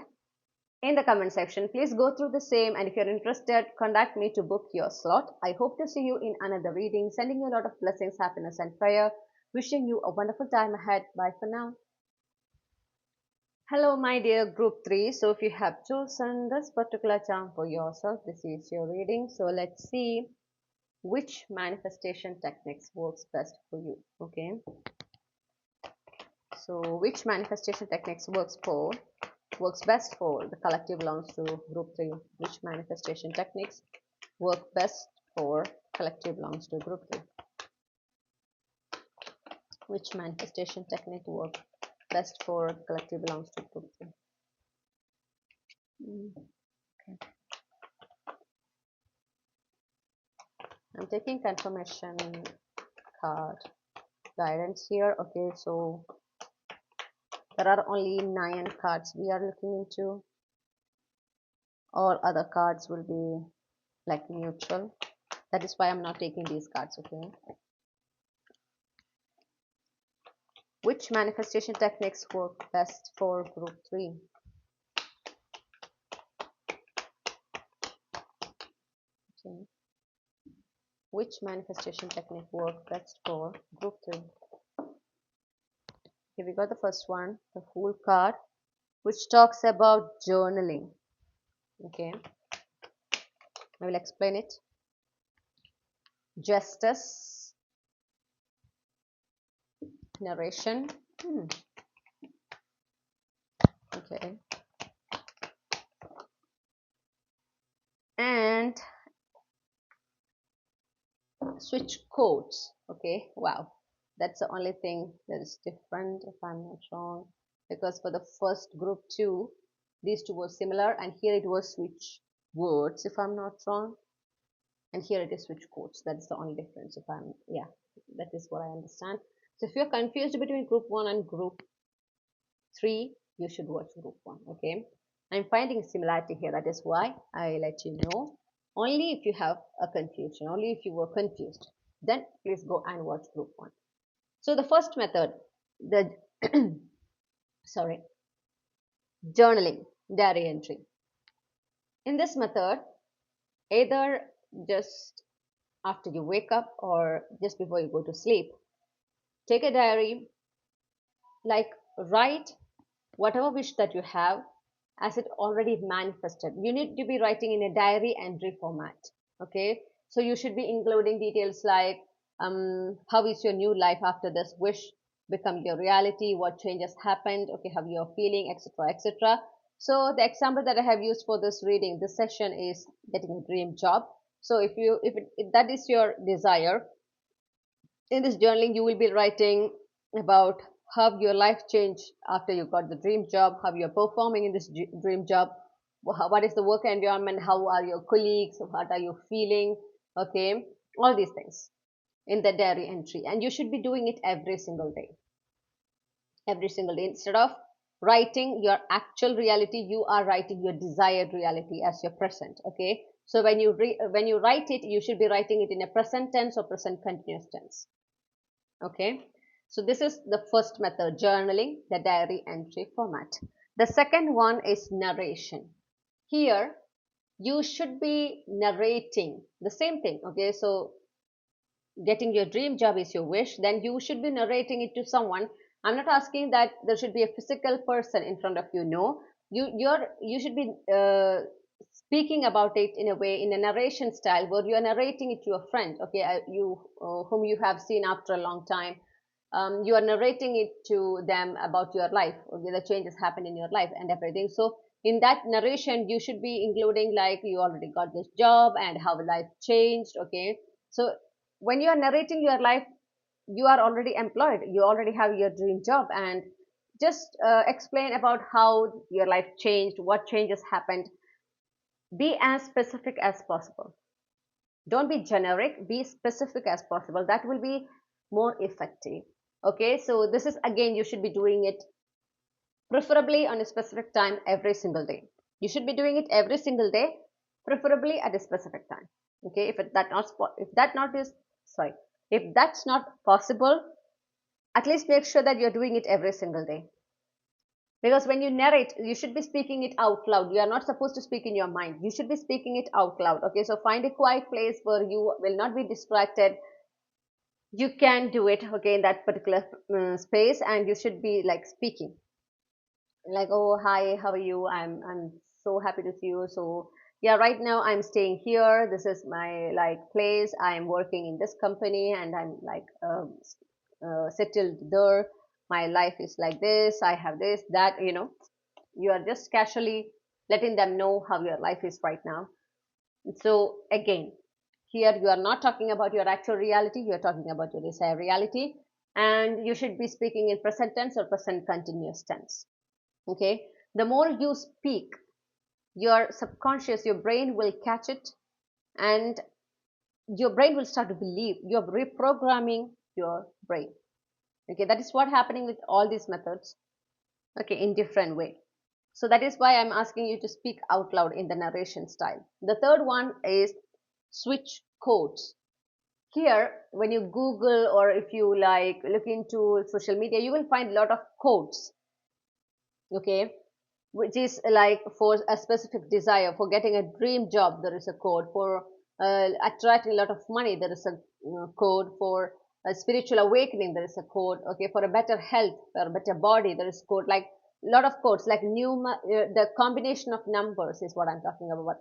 in the comment section. Please go through the same, and if you're interested, contact me to book your slot. I hope to see you in another reading. Sending you a lot of blessings, happiness, and prayer. Wishing you a wonderful time ahead. Bye for now. Hello, my dear group 3. So if you have chosen this particular charm for yourself, this is your reading. So let's see which manifestation techniques works best for you. Okay, so which manifestation techniques works best for the collective belongs to group 3. Which manifestation techniques work best for collective belongs to group 3? Which manifestation technique work best for collective belongs to group 3? Okay. I'm taking confirmation card guidance here. Okay, so there are only 9 cards we are looking into. All other cards will be like neutral. That is why I'm not taking these cards. Okay. Which manifestation techniques work best for group 3? Okay. Which manifestation technique work best for group 3? Here we got the first one, the Fool card, which talks about journaling. Okay, I will explain it. Justice, narration. Okay, and switch codes. Okay, wow, that's the only thing that is different, if I'm not wrong, because for the first group 2, these two were similar, and here it was switch words, if I'm not wrong, and here it is switch codes. That's the only difference. If I'm, yeah, that is what I understand. So if you're confused between group 1 and group 3, you should watch group 1. Okay, I'm finding similarity here. That is why I let you know. Only if you have a confusion, only if you were confused, then please go and watch group 1. So the first method, the sorry, journaling, diary entry. In this method, either just after you wake up or just before you go to sleep, take a diary, like write whatever wish that you have as it already manifested. You need to be writing in a diary entry format. Okay, so you should be including details like how is your new life after this wish become your reality, what changes happened, okay, how you're feeling, etc., etc. So the example that I have used for this reading, this session, is getting a dream job. So if that is your desire, in this journaling you will be writing about how your life changed after you got the dream job, how you're performing in this dream job, what is the work environment, how are your colleagues, what are you feeling, okay, all these things in the diary entry. And you should be doing it every single day, every single day. Instead of writing your actual reality, you are writing your desired reality as your present. Okay, so when you write it, you should be writing it in a present tense or present continuous tense. Okay, so this is the first method, journaling, the diary entry format. The second one is narration. Here you should be narrating the same thing. Okay, so getting your dream job is your wish, then you should be narrating it to someone. I'm not asking that there should be a physical person in front of you. No, you should be speaking about it in a way, in a narration style, where you are narrating it to a friend. Okay, you whom you have seen after a long time. You are narrating it to them about your life, okay, the changes happen in your life and everything. So in that narration you should be including like you already got this job and how life changed. Okay, so when you are narrating your life, you are already employed, you already have your dream job, and just explain about how your life changed, what changes happened. Be as specific as possible. Don't be generic, be specific as possible. That will be more effective. Okay, so this is, again, you should be doing it preferably on a specific time every single day. You should be doing it every single day, preferably at a specific time. Okay, if that not is sorry, if that's not possible, at least make sure that you're doing it every single day. Because when you narrate, you should be speaking it out loud. You are not supposed to speak in your mind, you should be speaking it out loud. Okay, so find a quiet place where you will not be distracted. You can do it, okay, in that particular space, and you should be like speaking like, oh hi, how are you, I'm so happy to see you. So yeah, right now I'm staying here, this is my like place, I'm working in this company, and I'm like settled there, my life is like this, I have this, that, you are just casually letting them know how your life is right now. So again, here you are not talking about your actual reality, you are talking about your desired reality, and you should be speaking in present tense or present continuous tense. Okay, the more you speak, your subconscious, your brain will catch it, and your brain will start to believe. You're reprogramming your brain. Okay, that is what happening with all these methods. Okay, in different way. So that is why I'm asking you to speak out loud in the narration style. The third one is switch codes. Here, when you Google or if you like look into social media, you will find a lot of codes. Okay, which is like for a specific desire, for getting a dream job there is a code, for attracting a lot of money there is a code, for a spiritual awakening there is a code, okay, for a better health, for a better body there is code, like a lot of codes, like the combination of numbers is what I'm talking about.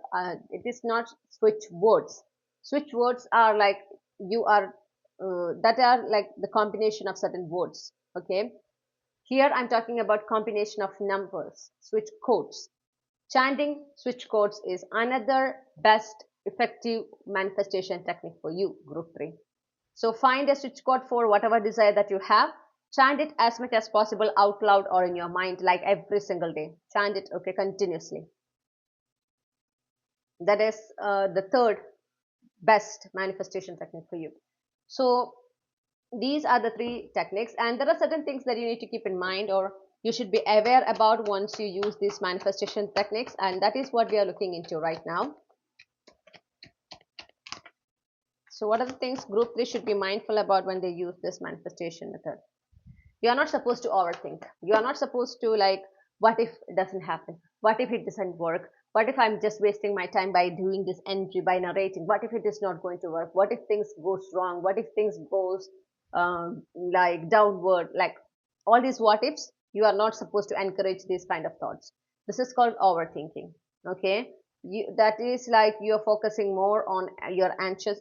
It is not switch words. Switch words are like you are that are like the combination of certain words. Okay, here I'm talking about combination of numbers, switch codes. Chanting switch codes is another best effective manifestation technique for you, group 3. So find a switch code for whatever desire that you have. Chant it as much as possible out loud or in your mind, like every single day. Chant it, okay, continuously. That is the third best manifestation technique for you. So these are the three techniques, and there are certain things that you need to keep in mind or you should be aware about once you use these manifestation techniques, and that is what we are looking into right now. So what are the things group 3 should be mindful about when they use this manifestation method? You are not supposed to overthink. You are not supposed to like, what if it doesn't happen, what if it doesn't work, what if I'm just wasting my time by doing this entry, by narrating, what if it is not going to work, what if things goes wrong, what if things goes like downward, like all these what ifs. You are not supposed to encourage these kind of thoughts. This is called overthinking. Okay, that is like you're focusing more on your anxious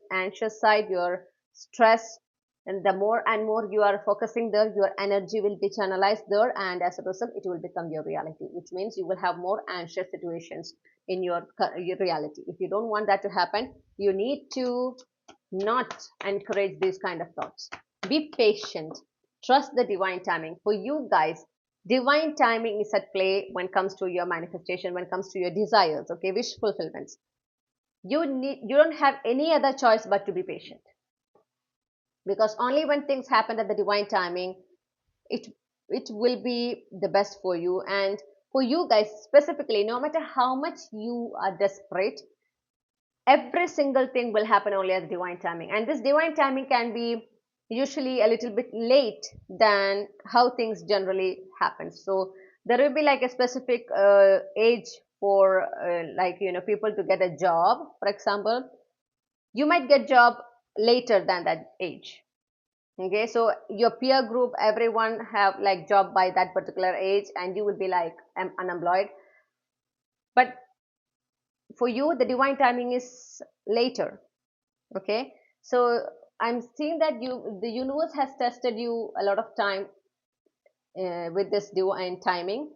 side, your stress, and the more and more you are focusing there, your energy will be channelized there, and as a result it will become your reality, which means you will have more anxious situations in your reality. If you don't want that to happen, you need to not encourage these kind of thoughts. Be patient, trust the divine timing. For you guys, divine timing is at play when it comes to your manifestation, when it comes to your desires, okay, wish fulfillments. You don't have any other choice but to be patient, because only when things happen at the divine timing, it it will be the best for you. And for you guys specifically, no matter how much you are desperate, every single thing will happen only at the divine timing, and this divine timing can be usually a little bit late than how things generally happen. So there will be like a specific age for like people to get a job, for example. You might get job later than that age. Okay, so your peer group, everyone have like job by that particular age, and you will be like unemployed. But for you, the divine timing is later. Okay, so I'm seeing that the universe has tested you a lot of time with this divine timing.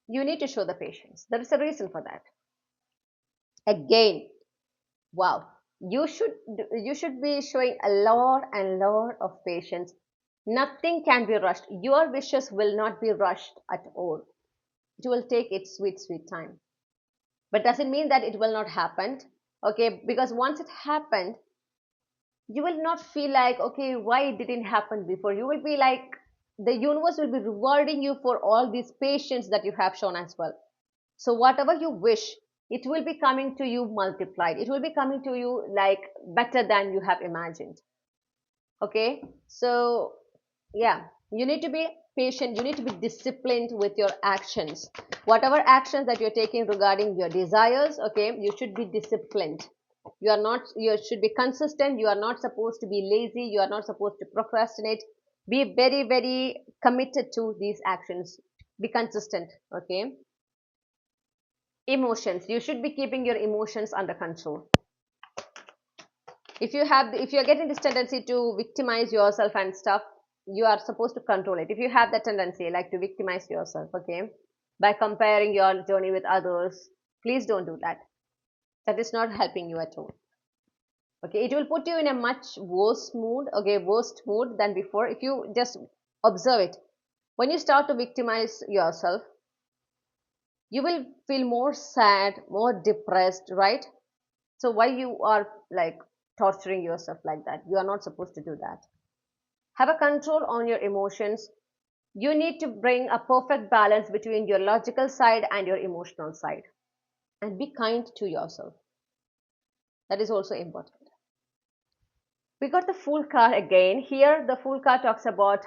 You need to show the patience. There is a reason for that. Again, wow, you should be showing a lot and lot of patience. Nothing can be rushed. Your wishes will not be rushed at all. It will take its sweet sweet time, but doesn't mean that it will not happen. Okay, because once it happened, you will not feel like, okay, why it didn't happen before. You will be like, the universe will be rewarding you for all this patience that you have shown as well. So whatever you wish, it will be coming to you multiplied. It will be coming to you like better than you have imagined. Okay, so yeah, you need to be patient, you need to be disciplined with your actions. Whatever actions that you're taking regarding your desires, okay, you should be disciplined. You should be consistent. You are not supposed to be lazy, you are not supposed to procrastinate. Be very very committed to these actions. Be consistent. Okay, emotions, you should be keeping your emotions under control. If you're getting this tendency to victimize yourself and stuff, you are supposed to control it. If you have that tendency like to victimize yourself, okay, by comparing your journey with others, please don't do that. That is not helping you at all. Okay, it will put you in a much worse mood, okay, worst mood than before. If you just observe it, when you start to victimize yourself, you will feel more sad, more depressed, right? So why you are like torturing yourself like that. You are not supposed to do that. Have a control on your emotions. You need to bring a perfect balance between your logical side and your emotional side. And be kind to yourself. That is also important. We got the Fool card again. Here, the Fool card talks about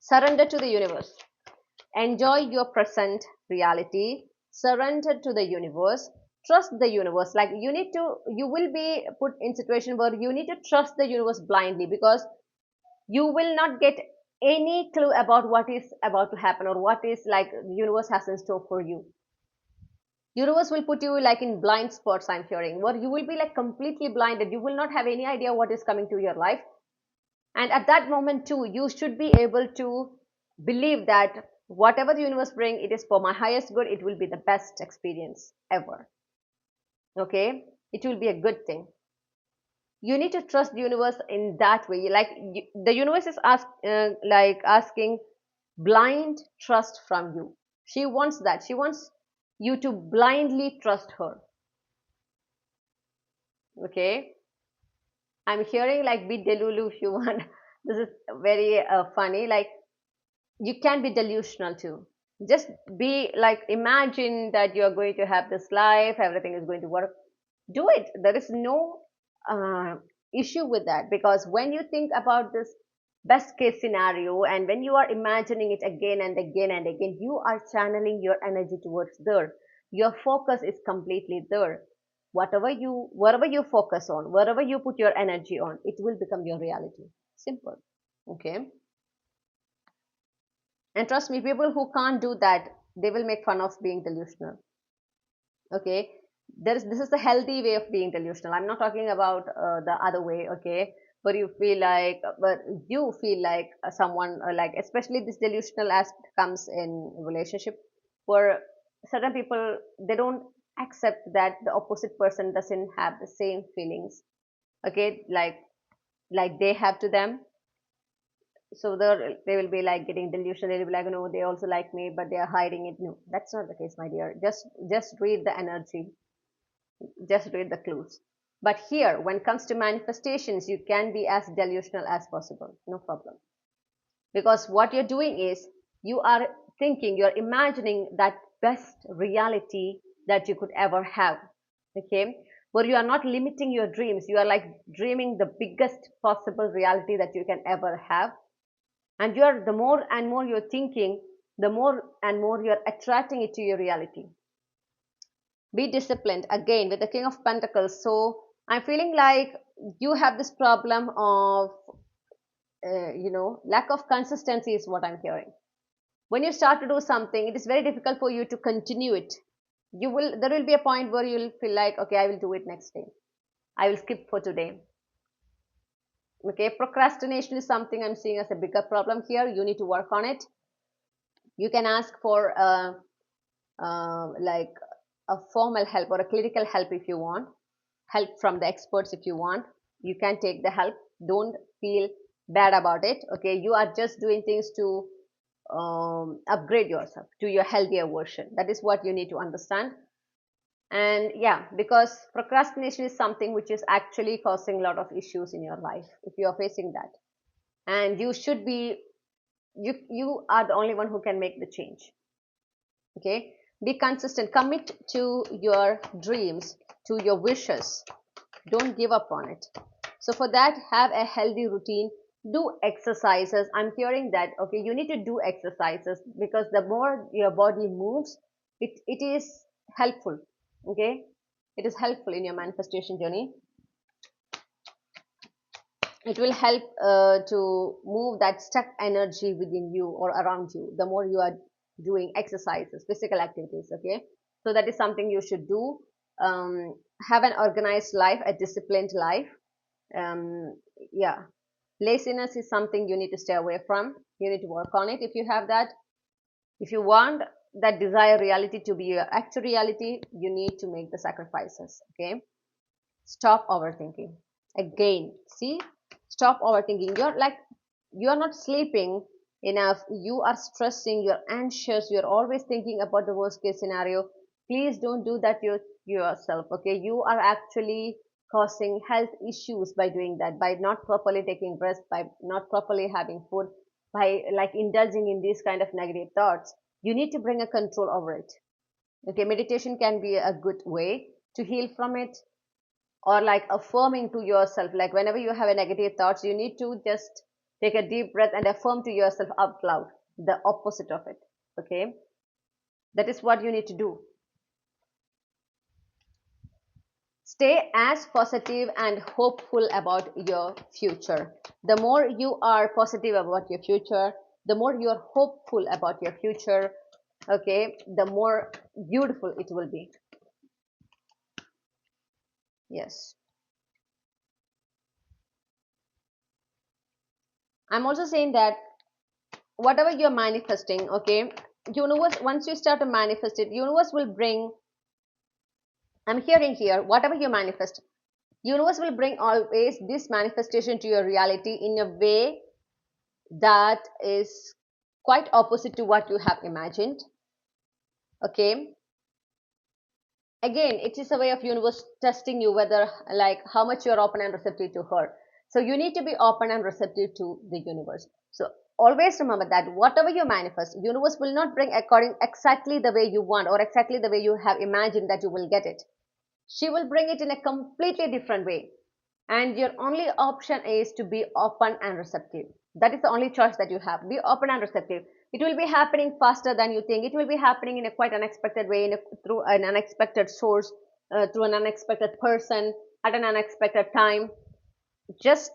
surrender to the universe. Enjoy your present reality. Surrender to the universe. Trust the universe. Like you will be put in situation where you need to trust the universe blindly, because you will not get any clue about what is about to happen or what is like universe has in store for you. Universe will put you like in blind spots, I'm hearing, where you will be like completely blinded. You will not have any idea what is coming to your life. And at that moment too, you should be able to believe that whatever the universe bring, it is for my highest good. It will be the best experience ever. Okay, it will be a good thing. You need to trust the universe in that way. Like the universe is asking blind trust from you. She wants that. She wants you to blindly trust her. Okay, I'm hearing like be delulu if you want. This is very funny. Like you can be delusional too. Just be like, imagine that you're going to have this life, everything is going to work. Do it. There is no uh, issue with that, because when you think about this best case scenario and when you are imagining it again and again and again, you are channeling your energy towards there. Your focus is completely there. Whatever you focus on, wherever you put your energy on, it will become your reality. Simple. Okay. And trust me, people who can't do that, they will make fun of being delusional. Okay, this is the healthy way of being delusional. I'm not talking about the other way. Okay, but you feel like someone like, especially this delusional aspect comes in relationship, where certain people, they don't accept that the opposite person doesn't have the same feelings. Okay, like they have to them. So they will be like getting delusional. They'll be like, no, they also like me, but they are hiding it. No, that's not the case, my dear. Just read the energy. Just read the clues. But here, when it comes to manifestations, you can be as delusional as possible. No problem. Because what you're doing is you are thinking, you're imagining that best reality that you could ever have. Okay, where you are not limiting your dreams. You are like dreaming the biggest possible reality that you can ever have. And you're, the more and more you're thinking, the more and more you're attracting it to your reality. Be disciplined again with the King of Pentacles. So I'm feeling like you have this problem of lack of consistency is what I'm hearing. When you start to do something, it is very difficult for you to continue it. There will be a point where you'll feel like, okay, I will do it next day, I will skip for today. Okay, procrastination is something I'm seeing as a bigger problem here. You need to work on it. You can ask for like a formal help or a clinical help if you want, help from the experts if you want. You can take the help. Don't feel bad about it. Okay, you are just doing things to upgrade yourself to your healthier version. That is what you need to understand. And yeah, because procrastination is something which is actually causing a lot of issues in your life if you are facing that. And you should be, you are the only one who can make the change. Okay, be consistent, commit to your dreams, to your wishes. Don't give up on it. So for that, have a healthy routine. Do exercises. I'm hearing that, okay, you need to do exercises, because the more your body moves, it is helpful. Okay, it is helpful in your manifestation journey. It will help to move that stuck energy within you or around you, the more you are doing exercises, physical activities. Okay, so that is something you should do. Have an organized life, a disciplined life. um, yeah, laziness is something you need to stay away from. You need to work on it. If you have that, if you want that desired reality to be your actual reality, you need to make the sacrifices. Okay, stop overthinking. Again, see, stop overthinking. You're not sleeping enough. You are stressing, you're anxious, you're always thinking about the worst case scenario. Please don't do that. yourself. Okay, you are actually causing health issues by doing that, by not properly taking rest, by not properly having food, by like indulging in these kind of negative thoughts. You need to bring a control over it. Okay, meditation can be a good way to heal from it, or like affirming to yourself, like whenever you have a negative thoughts, you need to just take a deep breath and affirm to yourself out loud the opposite of it. Okay, that is what you need to do. Stay as positive and hopeful about your future. The more you are positive about your future, the more you are hopeful about your future, okay, the more beautiful it will be. Yes. I'm also saying that whatever you're manifesting, okay, universe, once you start to manifest it, universe will bring, I'm hearing here, whatever you manifest, universe will bring always this manifestation to your reality in a way that is quite opposite to what you have imagined. Okay, again, it is a way of universe testing you, whether like how much you're open and receptive to her. So you need to be open and receptive to the universe. So always remember that whatever you manifest, universe will not bring according exactly the way you want or exactly the way you have imagined that you will get it. She will bring it in a completely different way, and your only option is to be open and receptive. That is the only choice that you have. Be open and receptive. It will be happening faster than you think. It will be happening in a quite unexpected way, through an unexpected source, through an unexpected person, at an unexpected time. just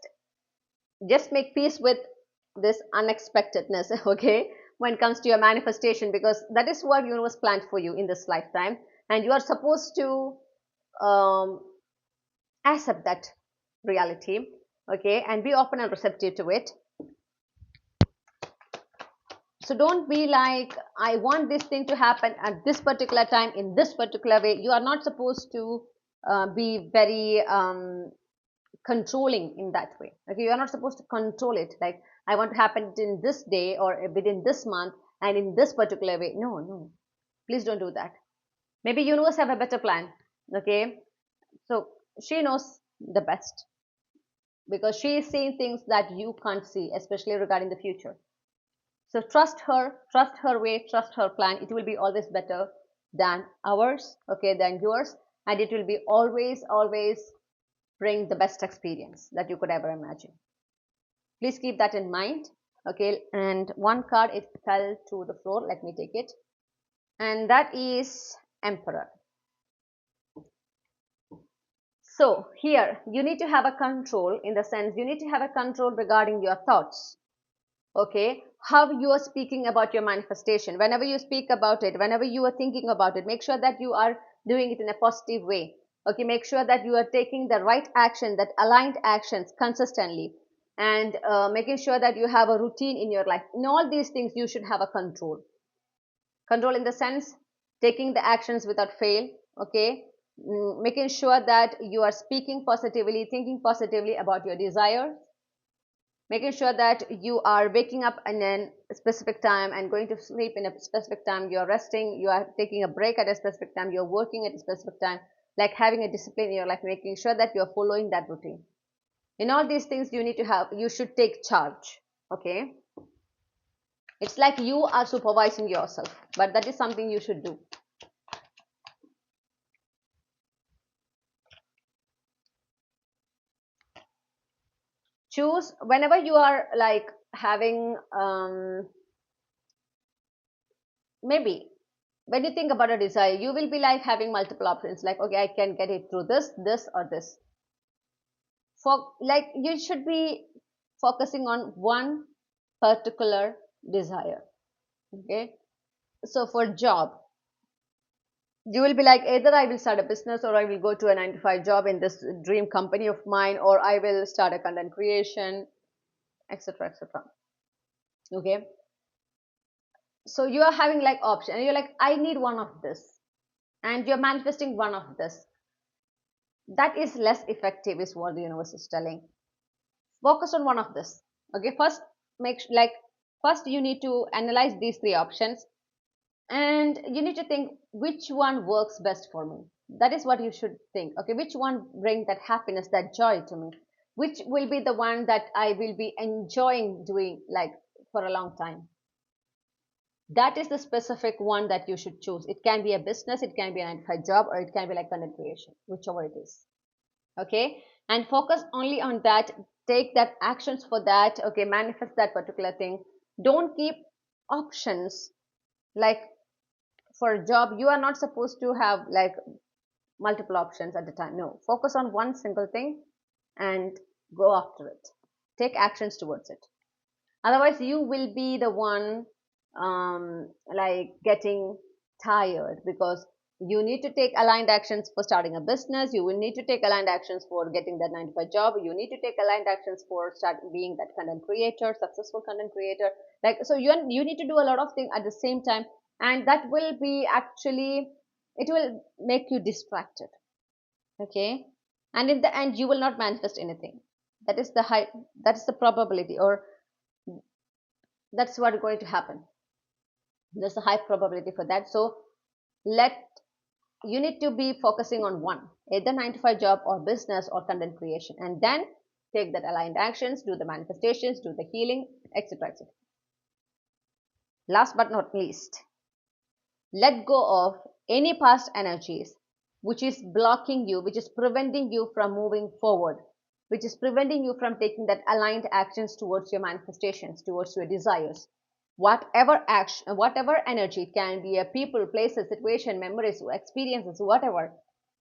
just make peace with this unexpectedness. Okay, when it comes to your manifestation, because that is what universe planned for you in this lifetime, and you are supposed to um, accept that reality. Okay, and be open and receptive to it. So don't be like, I want this thing to happen at this particular time in this particular way. You are not supposed to be very controlling in that way. Okay, you are not supposed to control it, like I want to happen in this day or within this month and in this particular way. No, no, please don't do that. Maybe universe have a better plan. Okay, so she knows the best, because she is seeing things that you can't see, especially regarding the future. So trust her way, trust her plan. It will be always better than ours, okay, than yours, and it will be always, always bring the best experience that you could ever imagine. Please keep that in mind. Okay, and one card, it fell to the floor. Let me take it, and that is Emperor. So here you need to have a control, in the sense you need to have a control regarding your thoughts. Okay, how you are speaking about your manifestation. Whenever you speak about it, whenever you are thinking about it, make sure that you are doing it in a positive way. Okay, make sure that you are taking the right action, that aligned actions consistently, and making sure that you have a routine in your life. In all these things you should have a control in the sense taking the actions without fail. Okay, making sure that you are speaking positively, thinking positively about your desires, making sure that you are waking up in a specific time and going to sleep in a specific time, you're resting, you are taking a break at a specific time, you're working at a specific time, like having a discipline in your life, making sure that you're following that routine. In all these things you need to have, you should take charge. Okay, it's like you are supervising yourself, but that is something you should do. Choose whenever you are like having maybe when you think about a desire, you will be like having multiple options, like okay, I can get it through this or this. For like you should be focusing on one particular desire. Okay, so for job, you will be like, either I will start a business or I will go to a 9 to 5 job in this dream company of mine, or I will start a content creation, etc, etc. Okay, so you are having like option, and you're like, I need one of this, and you're manifesting one of this. That is less effective, is what the universe is telling. Focus on one of this. Okay, first make like first you need to analyze these three options, And you need to think which one works best for me. That is what you should think. Okay, which one bring that happiness, that joy to me? Which will be the one that I will be enjoying doing like for a long time? That is the specific one that you should choose. It can be a business, it can be a 9 to 5 job, or it can be like content creation, whichever it is. Okay, and focus only on that. Take that actions for that. Okay, manifest that particular thing. Don't keep options. Like for a job, you are not supposed to have like multiple options at a time. No, focus on one single thing and go after it. Take actions towards it. Otherwise you will be the one like getting tired, because you need to take aligned actions for starting a business, you will need to take aligned actions for getting that 9 to 5 job, you need to take aligned actions for start being that content creator, successful content creator. Like, so you need to do a lot of things at the same time, and that will be actually, it will make you distracted. Okay, and in the end you will not manifest anything. That is the high, that's the probability, or that's what is going to happen. There's a high probability for that. So let, you need to be focusing on one, either 9 to 5 job or business or content creation, and then take that aligned actions, do the manifestations, do the healing, etc, etc. Last but not least, let go of any past energies which is blocking you, which is preventing you from moving forward, which is preventing you from taking that aligned actions towards your manifestations, towards your desires. Whatever action, whatever energy, it can be a people, places, situation, memories, experiences, whatever,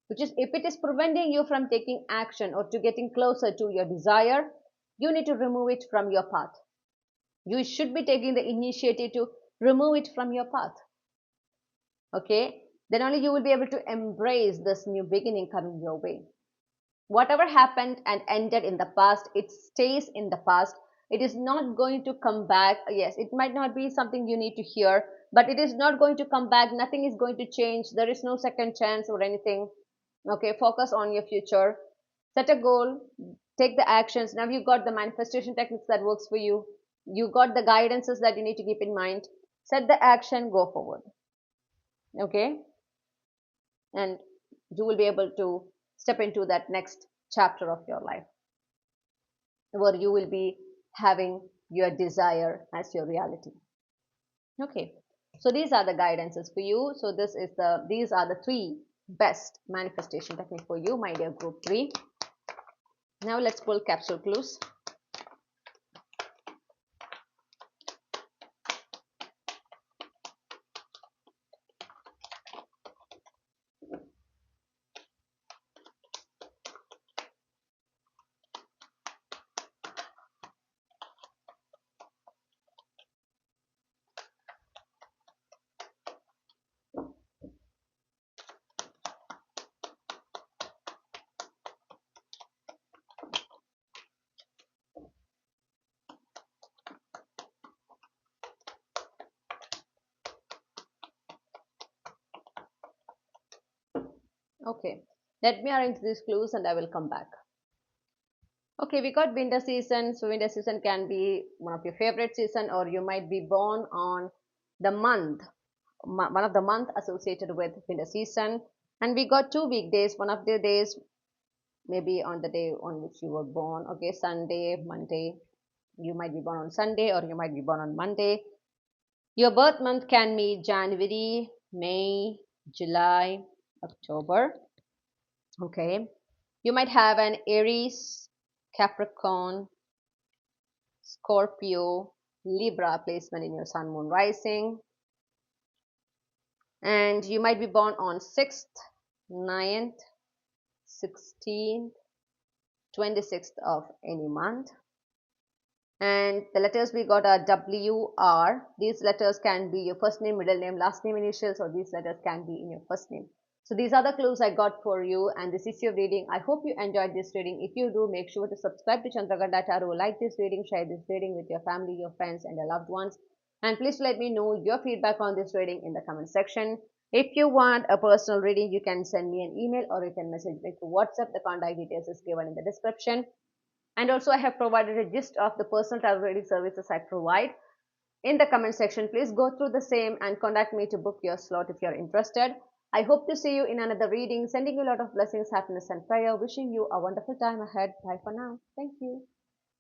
which is, if it is preventing you from taking action or to getting closer to your desire, you need to remove it from your path. You should be taking the initiative to remove it from your path. Okay, then only you will be able to embrace this new beginning coming your way. Whatever happened and ended in the past, it stays in the past. It is not going to come back. Yes, it might not be something you need to hear, but it is not going to come back. Nothing is going to change. There is no second chance or anything. Okay, focus on your future. Set a goal, take the actions. Now you got the manifestation techniques that works for you. You got the guidances that you need to keep in mind. Set the action, go forward. Okay, and you will be able to step into that next chapter of your life, where you will be having your desire as your reality. Okay, so these are the guidances for you. So these are the three best manifestation technique for you, my dear group 3. Now let's pull capsule clues. Okay, let me arrange these clues and I will come back. Okay, we got winter season. So winter season can be one of your favorite season, or you might be born on the month, one of the month associated with winter season. And we got 2 weekdays. One of the days maybe on the day on which you were born. Okay, Sunday, Monday. You might be born on Sunday or you might be born on Monday. Your birth month can be January, May, July, October. Okay, you might have an Aries, Capricorn, Scorpio, Libra placement in your sun, moon, rising. And you might be born on 6th, 9th, 16th, 26th of any month. And the letters we got are W, R. These letters can be your first name, middle name, last name, initials, or these letters can be in your first name. So these are the clues I got for you, and this is your reading. I hope you enjoyed this reading. If you do, make sure to subscribe to Chandraghanta Tarot, like this reading, share this reading with your family, your friends, and your loved ones. And please let me know your feedback on this reading in the comment section. If you want a personal reading, you can send me an email or you can message me through WhatsApp. The contact details is given in the description. And also I have provided a gist of the personal tarot reading services I provide. in the comment section. Please go through the same and contact me to book your slot if you're interested. I hope to see you in another reading. Sending you a lot of blessings, happiness, and prayer. Wishing you a wonderful time ahead. Bye for now. Thank you.